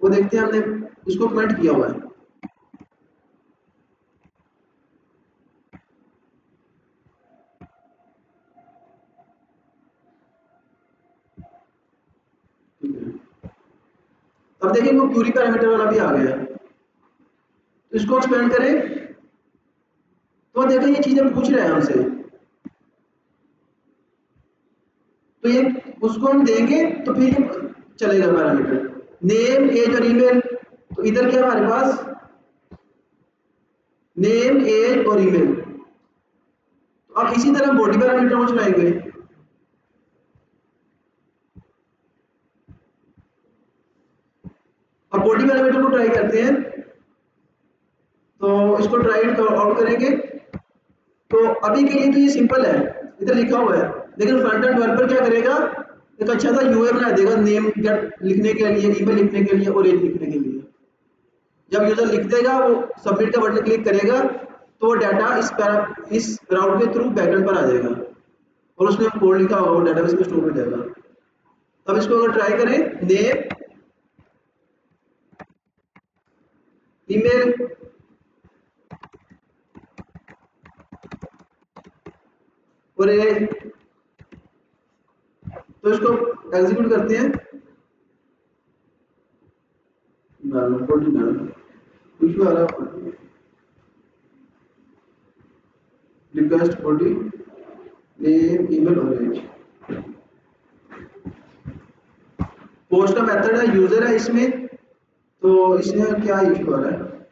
वो देखते हैं हमने इसको कमेंट किया हुआ है। अब देखिए वो क्यूरी पैरामीटर वाला भी आ गया है। तो इसको एक्सपेंड करें तो देखिए ये चीजें पूछ रहे हैं हमसे। तो ये उसको हम देंगे तो फिर ये चलेगा पैरामीटर। नेम, एज और ईमेल, तो इधर क्या हमारे पास नेम, एज और ईमेल। तो अब इसी तरह बॉडी पैरामीटर को चलाएंगे। अब बॉडी पैरामीटर को ट्राई करते हैं, तो इसको ट्राई आउट करेंगे। तो अभी के लिए तो ये सिंपल है, इधर लिखा हुआ है, लेकिन फ्रंट एंड डेवलपर क्या करेगा, एक अच्छा सा यूआई बना देगा नेम गेट लिखने के लिए, ईमेल लिखने के लिए और एज लिखने के लिए। जब यूजर लिख देगा, वो सबमिट का बटन क्लिक करेगा, तो वो डाटा इस राउट के थ्रू बैकएंड पर आ जाएगा और उसमें कोड लिखा होगा वो डेटाबेस में स्टोर हो जाएगा। अब इसको अगर ट्राई करें, नेम, ईमेल और एज, तो इसको एग्जीक्यूट करते हैं। रिक्वेस्ट बॉडी नेम, ईमेल और एज। पोस्ट का मेथड है, यूजर है इसमें, तो इसमें क्या इशू आ रहा है,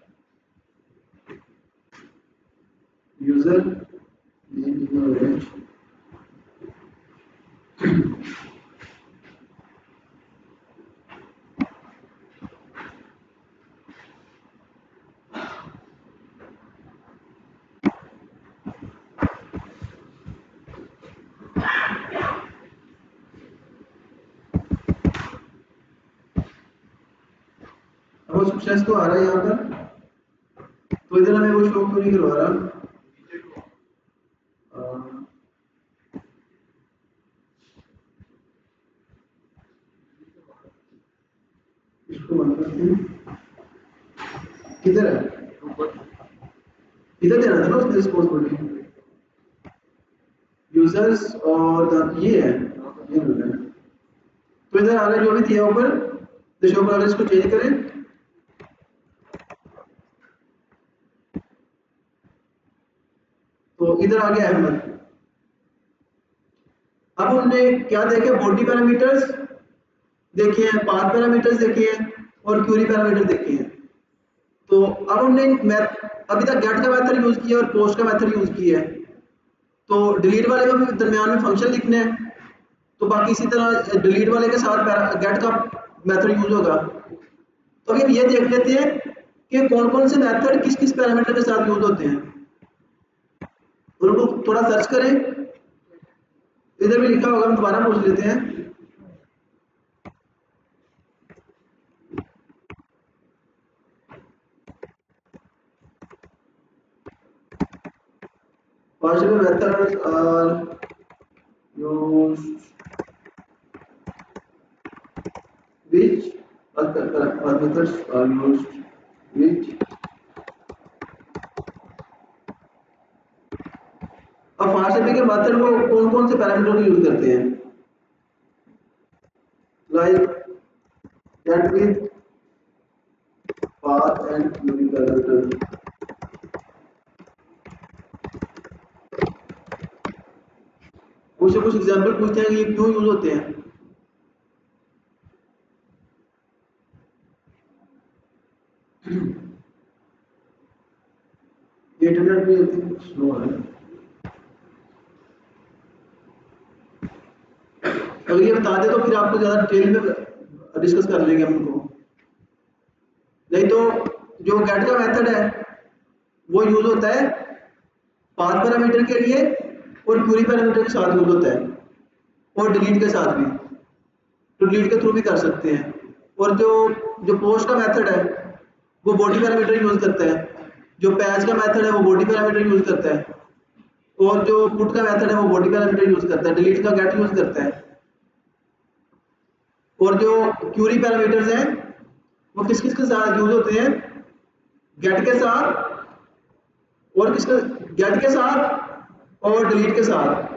यूजर नेम, ईमेल और एज। अब सक्सेस तो आ रहा है यहाँ पर, तो इधर हमें वो शो क्यों नहीं करवा रहा। अ, इसको बंद करते हैं। किधर है, इधर देना था ना उसने रिस्पॉन्सिबिलिटी, यूजर्स और ये है, ये मिल रहा है। तो इधर आगे जो भी दिया ऊपर शो पर, इसको चेंज करें, तो इधर आ गया अहमद। अब हमने क्या देखे, बॉडी पैरामीटर्स देखे हैं, पाथ पैरामीटर्स देखे हैं और क्यूरी पैरामीटर देखे हैं। तो अब हमने अभी तक गेट का मेथड यूज किया और पोस्ट का मेथड यूज किया है। तो डिलीट वाले में भी दरमियान में फंक्शन लिखना है, तो बाकी इसी तरह डिलीट वाले के साथ गेट का मेथड यूज होगा। तो अभी हम ये देख लेते हैं कि कौन कौन से मेथड किस किस पैरामीटर के साथ यूज होते हैं, और उनको थोड़ा सर्च करें। इधर भी लिखा होगा, हम दोबारा पूछ लेते हैं। Partial methods are used which methods are used which। अब फास्ट के मेथड को कौन कौन से पैरामीटर को यूज करते हैं, like get with path and query parameter। कुछ एग्जांपल पूछते हैं कि ये क्यों यूज होते हैं। ये इंटरनेट भी स्लो है। अगर ये बता दे तो फिर आपको ज्यादा डिटेल में डिस्कस कर लेंगे हम उनको। नहीं तो जो गेट का मेथड है वो यूज होता है पाथ पैरामीटर के लिए और क्वेरी पैरामीटर के साथ यूज होता है, और डिलीट के साथ भी, तो डिलीट के थ्रू भी कर सकते हैं। और जो जो पोस्ट का मेथड है वो बॉडी पैरामीटर यूज करता है, जो पैच का मेथड है वो बॉडी पैरामीटर यूज करता है, और जो पुट का मेथड है वो बॉडी पैरामीटर यूज करता है, डिलीट का गेट यूज करता है। और जो क्यूरी पैरामीटर्स हैं वो किस किस के साथ यूज होते हैं, गेट के साथ, और किसके, गेट के साथ और डिलीट के साथ।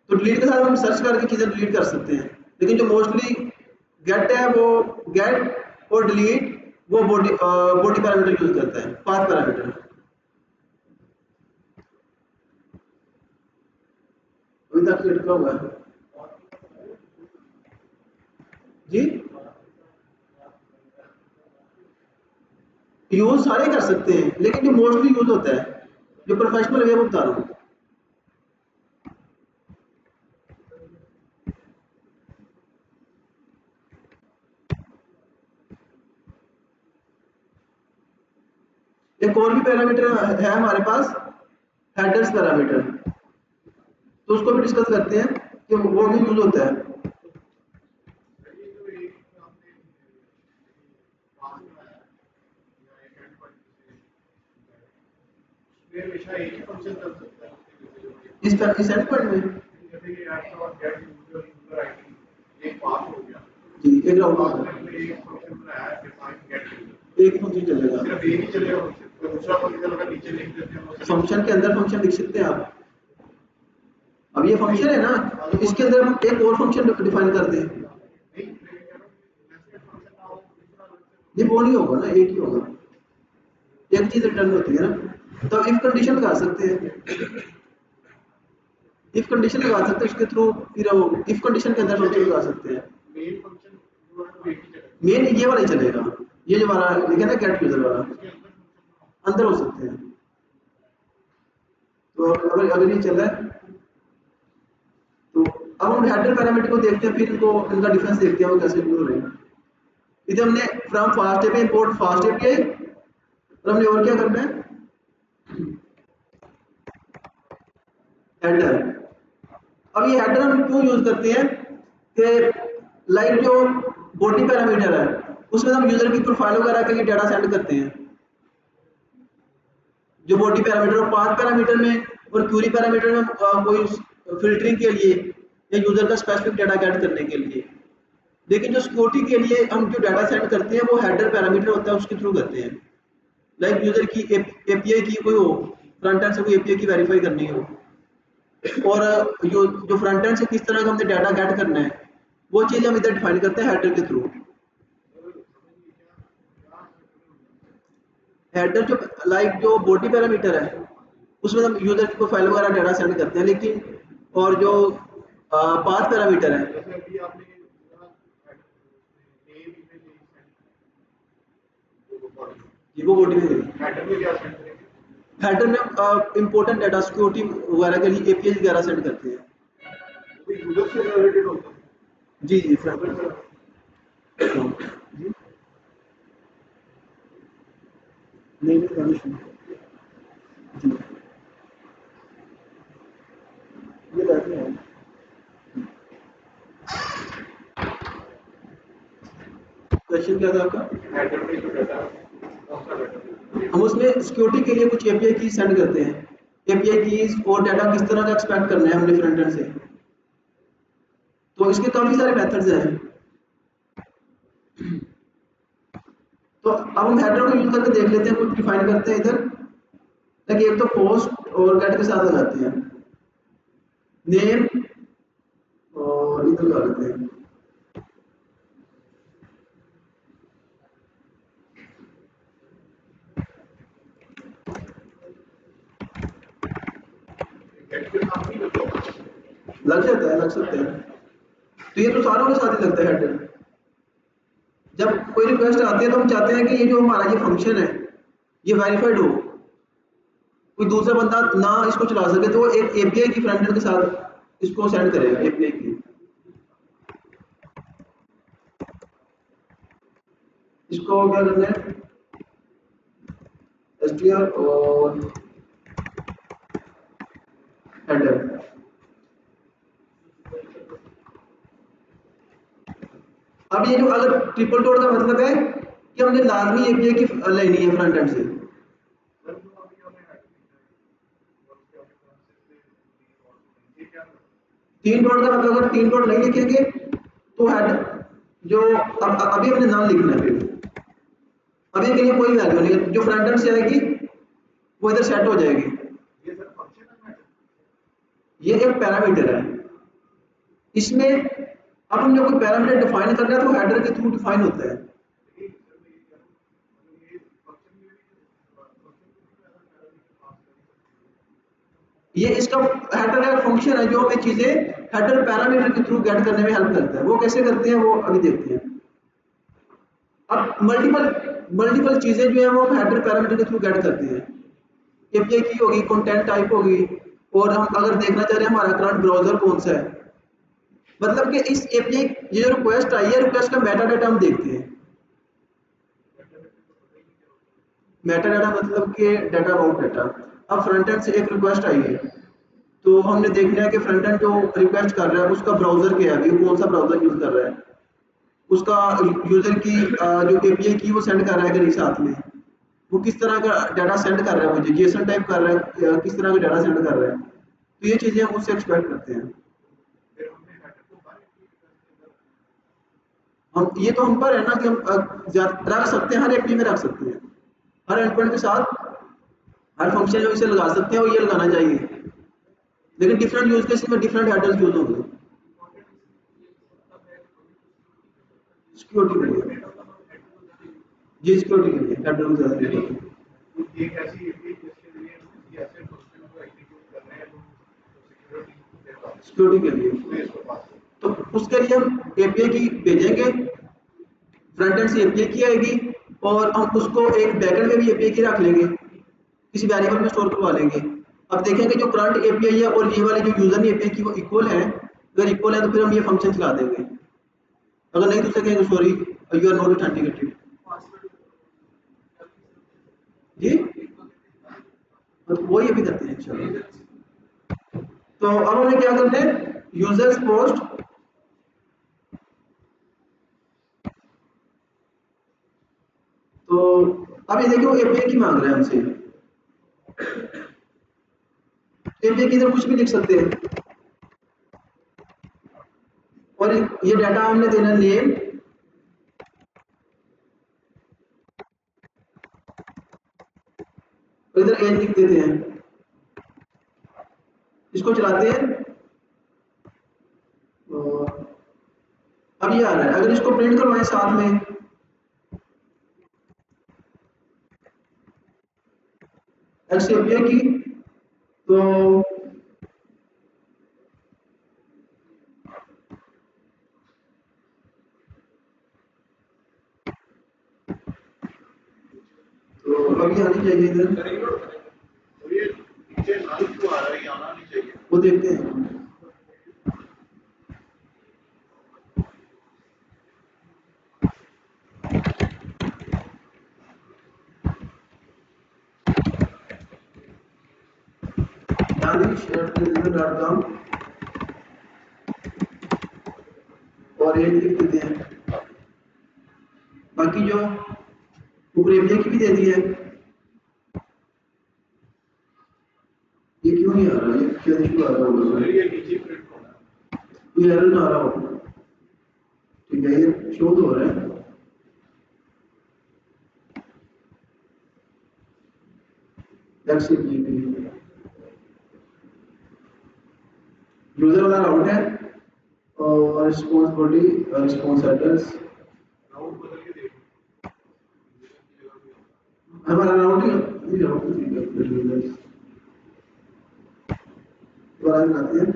तो डिलीट के साथ हम सर्च करके चीजें डिलीट कर सकते हैं, लेकिन जो मोस्टली गेट है वो गेट और डिलीट वो बॉडी पैरामीटर यूज करता है, पाथ पैरामीटर। अभी तक ये अटका हुआ है। जी यूज सारे कर सकते हैं, लेकिन जो मोस्टली यूज होता है, जो प्रोफेशनल वे वो बता रहा हूँ। एक और भी पैरामीटर है हमारे पास, हेडर्स पैरामीटर, तो उसको भी डिस्कस करते हैं कि वो भी यूज होता है। इस एंड पॉइंट में जी एक राउंड होगा, एक ही फंक्शन चलेगा, फंक्शन के अंदर फंक्शन लिख सकते हैं आप। अब ये फंक्शन है ना, तो इसके अंदर हम एक और फंक्शन डिफाइन कर दें, नहीं वो नहीं होगा ना, एक ही होगा, एक चीज रिटर्न होती है ना। तो इफ कंडीशन लगा सकते हैं, इफ कंडीशन लगा सकते हैं उसके थ्रू, फिर इफ कंडीशन के अंदर फंक्शन लगा सकते हैं। मेन ये वाला ही चलेगा, ये जो वाला लिखा ना गेट यूजर वाला, अंदर हो सकते हैं। तो अगर अगर ये चल रहा है, तो अब हम हेडर पैरामीटर को देखते हैं, फिर इनको इनका डिफरेंस देखते हैं वो कैसे यूज हो रहे हैं। इधर हमने from fast API import fast API, और हमने और क्या करना है, हेडर। अब ये हेडर हम क्यों यूज करते हैं कि लाइक जो बॉडी पैरामीटर है उसमें हम यूजर की प्रोफाइल वगैरह के लिए डाटा सेंड करते हैं, जो बॉडी पैरामीटर और पाथ पैरामीटर में और क्यूरी पैरामीटर में कोई फिल्टरिंग के लिए या यूजर का स्पेसिफिक डाटा गेट करने के लिए। लेकिन जो सिक्योरिटी के लिए हम जो डाटा सेंड करते हैं वो हेडर पैरामीटर होता है, उसके थ्रू करते हैं। लाइक यूजर की एपीआई की कोई हो, फ्रंट एंड से कोई एपीआई की वेरीफाई करनी हो, और जो फ्रंट एंड से किस तरह का हमने डाटा गेट करना है, वो चीज हम इधर डिफाइन करते हैं हेडर के थ्रू। हेडर जो लाइक जो बॉडी पैरामीटर है उसमें हम यूजर की प्रोफाइल वगैरह डाटा सेंड करते हैं, लेकिन और जो पाथ पैरामीटर है, जी वो बॉडी में गई। हेडर में इंपॉर्टेंट डाटा सिक्योरिटी वगैरह के लिए एपीआई वगैरह सेंड करते हैं। जी जी फ्रंट जी नहीं नहीं रमेश जी ये बैठे हैं। क्वेश्चन क्या था आपका, हम उसमें सिक्योरिटी के लिए कुछ एपीआई की सेंड करते हैं, एपीआई कीज और डाटा किस तरह का एक्सपेक्ट करना है हमने फ्रंट एंड से। तो इसके काफी सारे मेथड्स हैं। तो अब हम हेडर को यूज करके देख लेते हैं, कुछ डिफाइन करते हैं इधर, ताकि एक तो पोस्ट और गेट के साथ लगाते हैं, नेम और इधर लगा लेते हैं। लग जाता है, लग सकता है, तो ये तो सारों के साथ ही लगता है हेडर। जब कोई रिक्वेस्ट आती है तो हम चाहते हैं कि ये जो हमारा ये फंक्शन है ये वेरीफाइड हो, कोई दूसरा बंदा ना इसको चला सके, तो वो एक एपीआई की फ्रंट एंड के साथ इसको सेंड करेगा एपीआई की। इसको क्या करना है, एसटीआर और हेडर। अब ये जो अगर ट्रिपल डॉट का मतलब है कि हमने लाजमी एपीआई की लेनी है फ्रंट एंड से। तीन डॉट का मतलब अगर तीन डॉट नहीं लिखेंगे तो हेड जो अभी हमने नाम लिखना है, फिर अभी के लिए कोई वैल्यू नहीं है, जो फ्रंट एंड से आएगी वो इधर सेट हो जाएगी। ये एक पैरामीटर है, इसमें अब हम जो कोई पैरामीटर डिफाइन करना है तो हेडर के थ्रू डिफाइन होता है। ये इसका हेडर का फंक्शन है जो हमें चीजें हेडर पैरामीटर के थ्रू गेट करने में हेल्प करता है। वो कैसे करते हैं वो अभी देखते हैं। अब मल्टीपल चीजें जो है वो हम हेडर पैरामीटर के थ्रू गेट करते हैं। एपीआई की होगी, कंटेंट टाइप होगी, और हम अगर देखना चाह रहे हैं हमारा करंट ब्राउजर कौन सा है, मतलब कि इस एपीआई ये जो रिक्वेस्ट आई है, रिक्वेस्ट का मेटा डाटा हम देखते हैं। मेटा डाटा मतलब कि डाटा अबाउट डाटा। अब फ्रंट एंड से एक रिक्वेस्ट आई है, तो हमने देखना है कि फ्रंट एंड जो रिक्वेस्ट कर रहा है उसका ब्राउजर क्या है, वो कौन सा ब्राउजर यूज कर रहा है, उसका यूजर की जो एपीआई की वो सेंड कर रहा है कि नहीं, साथ में वो किस तरह का डाटा सेंड कर रहा है, मुझे जेसन टाइप कर रहा है या किस तरह का डाटा सेंड कर रहा है। तो ये चीजें हम उससे एक्सपेक्ट करते हैं। हम ये तो हम पर है ना कि हम रख सकते हैं, हर एपीआई में रख सकते हैं, हर एंडपॉइंट के साथ हर फंक्शन में इसे लगा सकते हैं, और ये लगाना चाहिए। लेकिन डिफरेंट यूज केस में डिफरेंट हेडर्स यूज होंगे। सिक्योरिटी के लिए, जी सिक्योरिटी के लिए हेडर को ज्यादा यूज होते हैं। एक ऐसी एपीआई जिसके जरिए हम किसी ऐसे फंक्शन को एग्जीक्यूट कर रहे हैं जो सिक्योरिटी के लिए, तो उसके लिए हम एपीआई की भेजेंगे, फ्रंट एंड से एपीआई की आएगी, और हम उसको एक बैकएंड में भी एपीआई की रख लेंगे, किसी वेरिएबल में स्टोर करवा लेंगे। अब देखेंगे जो करंट एपीआई है और ये वाली जो यूजर ने एपीआई की वो इक्वल है, अगर इक्वल है तो फिर हम ये फंक्शन चला देंगे, अगर नहीं तो कहेंगे sorry you are not authenticated. जी तो वही अभी करते हैं इंशाल्लाह। तो अब हमें क्या करना है, यूजर्स पोस्ट, तो अब ये देखिए वो एपीआई की मांग रहा है हमसे, एपीआई की इधर कुछ भी लिख सकते हैं, और ये डाटा हमने देना नेम, और इधर एज लिख देते हैं, इसको चलाते हैं। और अब ये आ रहा है, अगर इसको प्रिंट करवाएं साथ में, एक्स एपीआई की, तो अभी आनी चाहिए इधर, वो देखते हैं। दानिश@gmail.com, और ये लिख देते हैं। बाकी जो ऊपर एपीआई की भी दे दी है, ये क्यों नहीं आ रहा, ये क्या इशू आ रहा होगा, ये एरर ना आ रहा हो, ठीक है ये शो तो हो रहा है। एक्स एपीआई यूजर वाला आउट है, और रिस्पॉन्स बॉडी, रिस्पॉन्स एड्रेस, हमारा राउट ही राउट यूजर्स दोबारा बनाते हैं।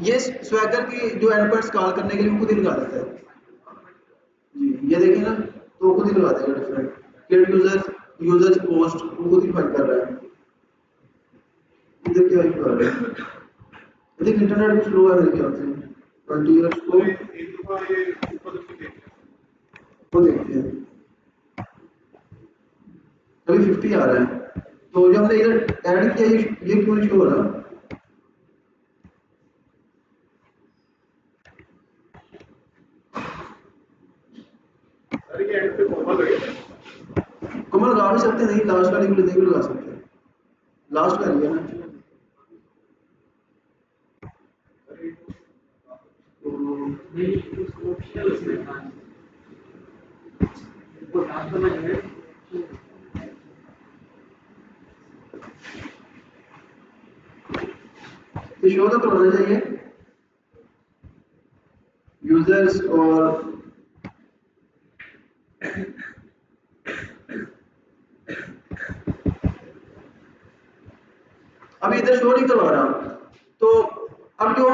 ये स्वैगर की जो एंडपॉइंट्स कॉल करने के लिए खुद ही लगा देता है जी, ये देखिए ना, तो खुद ही लगा देगा different create users, users post वो खुद ही फाइंड कर रहा है। इधर क्या इशू आ रहा है, आई थिंक इंटरनेट भी स्लो है मेरे ख्याल से। 20 इयर्स को वो देखते हैं, अभी 50 आ रहा है, तो जब हमने इधर ऐड किया ये क्यों इशू हो रहा है। कमल लगा भी सकते नहीं, लास्ट वाले के लिए नहीं लगा सकते, लास्ट वाली है ना, तो वो लास्ट में जो है तो शो तो होना चाहिए यूजर्स और अभी इधर शो नहीं करवा रहा। तो अब जो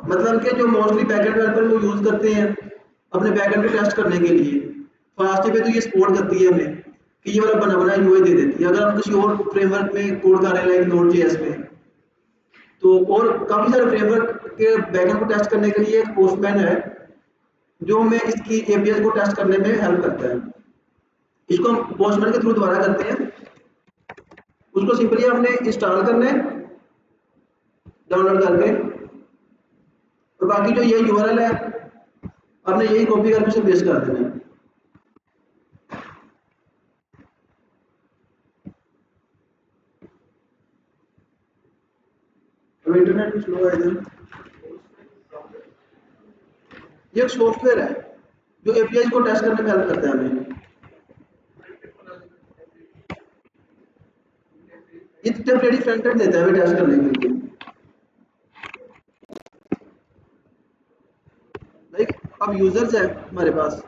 मतलब कि जो मोस्टली बैकएंड डेवलपर वो यूज करते हैं अपने बैकएंड को टेस्ट करने के लिए, फास्ट पे तो ये सपोर्ट करती है हमें कि ये वाला बना बना यूआई दे देती है। अगर हम किसी और फ्रेमवर्क में कोड कर रहे हैं लाइक नोड.जेएस में, तो और काफी सारे फ्रेमवर्क के बैकएंड को टेस्ट करने के लिए एक पोस्टमैन है जो हमें इसकी एपीआई को टेस्ट करने में हेल्प करता है। इसको हम पोस्टमैन के थ्रू दोबारा करते हैं। उसको सिंपली आपने इंस्टॉल करना है डाउनलोड करके, और बाकी जो ये यूआरएल है आपने यही कॉपी करके उसे पेस्ट कर देना है। अब इंटरनेट भी स्लो है इधर। ये एक सॉफ्टवेयर है जो एपीआई को टेस्ट करने में हेल्प करता है हमें। ये टेम्परेरी फ्रंट एंड देता है हमें टेस्ट करने के लिए। लाइक अब यूजर्स है हमारे पास,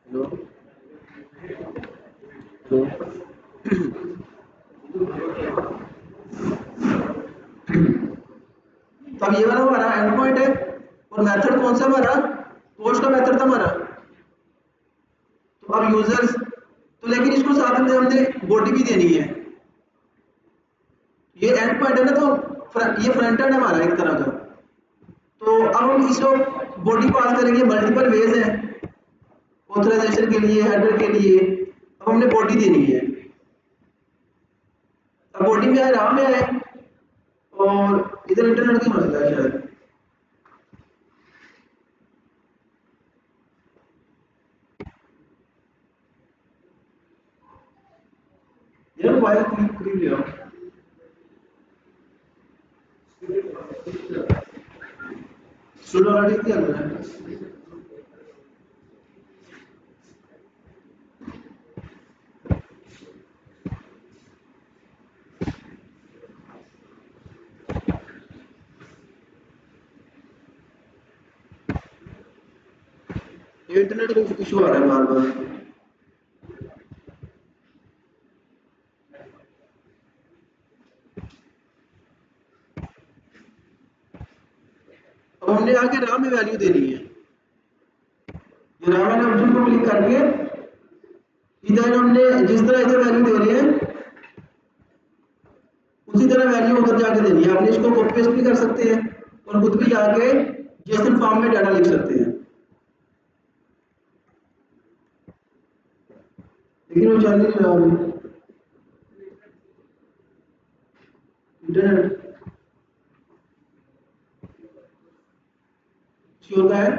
हेलो तो अब ये वाला हमारा एंड पॉइंट है और मेथड कौन सा हमारा पोस्ट का मेथड था हमारा। तो अब यूजर्स तो लेकिन इसको साथ में हमने बॉडी भी देनी है। ये एंड पॉइंट है ना, तो ये फ्रंट एंड है हमारा एक तरह का। तो अब हम इसको बॉडी पास करेंगे, मल्टीपल वेज है ऑथराइजेशन के लिए, हेडर के लिए। अब हमने बॉडी देनी है। अब बॉडी में आए राम में आए और इधर इंटरनेट का मसला है शायद। यार फाइल क्लिक कर लिया सुनो ऑलरेडी किया मैंने। ये इंटरनेट का इशू आ रहा है बार बार। अब हमने आगे राम में वैल्यू देनी है। ये राम वाले ऑप्शन को क्लिक करके इधर हमने जिस तरह इधर वैल्यू दे रहे हैं उसी तरह वैल्यू उधर जाके देनी है। आपने इसको कॉपी पेस्ट भी कर सकते हैं और खुद भी जाके जेसन फॉर्म में डाटा लिख सकते हैं, लेकिन वो चल नहीं रहा अभी इंटरनेट। श्योर का है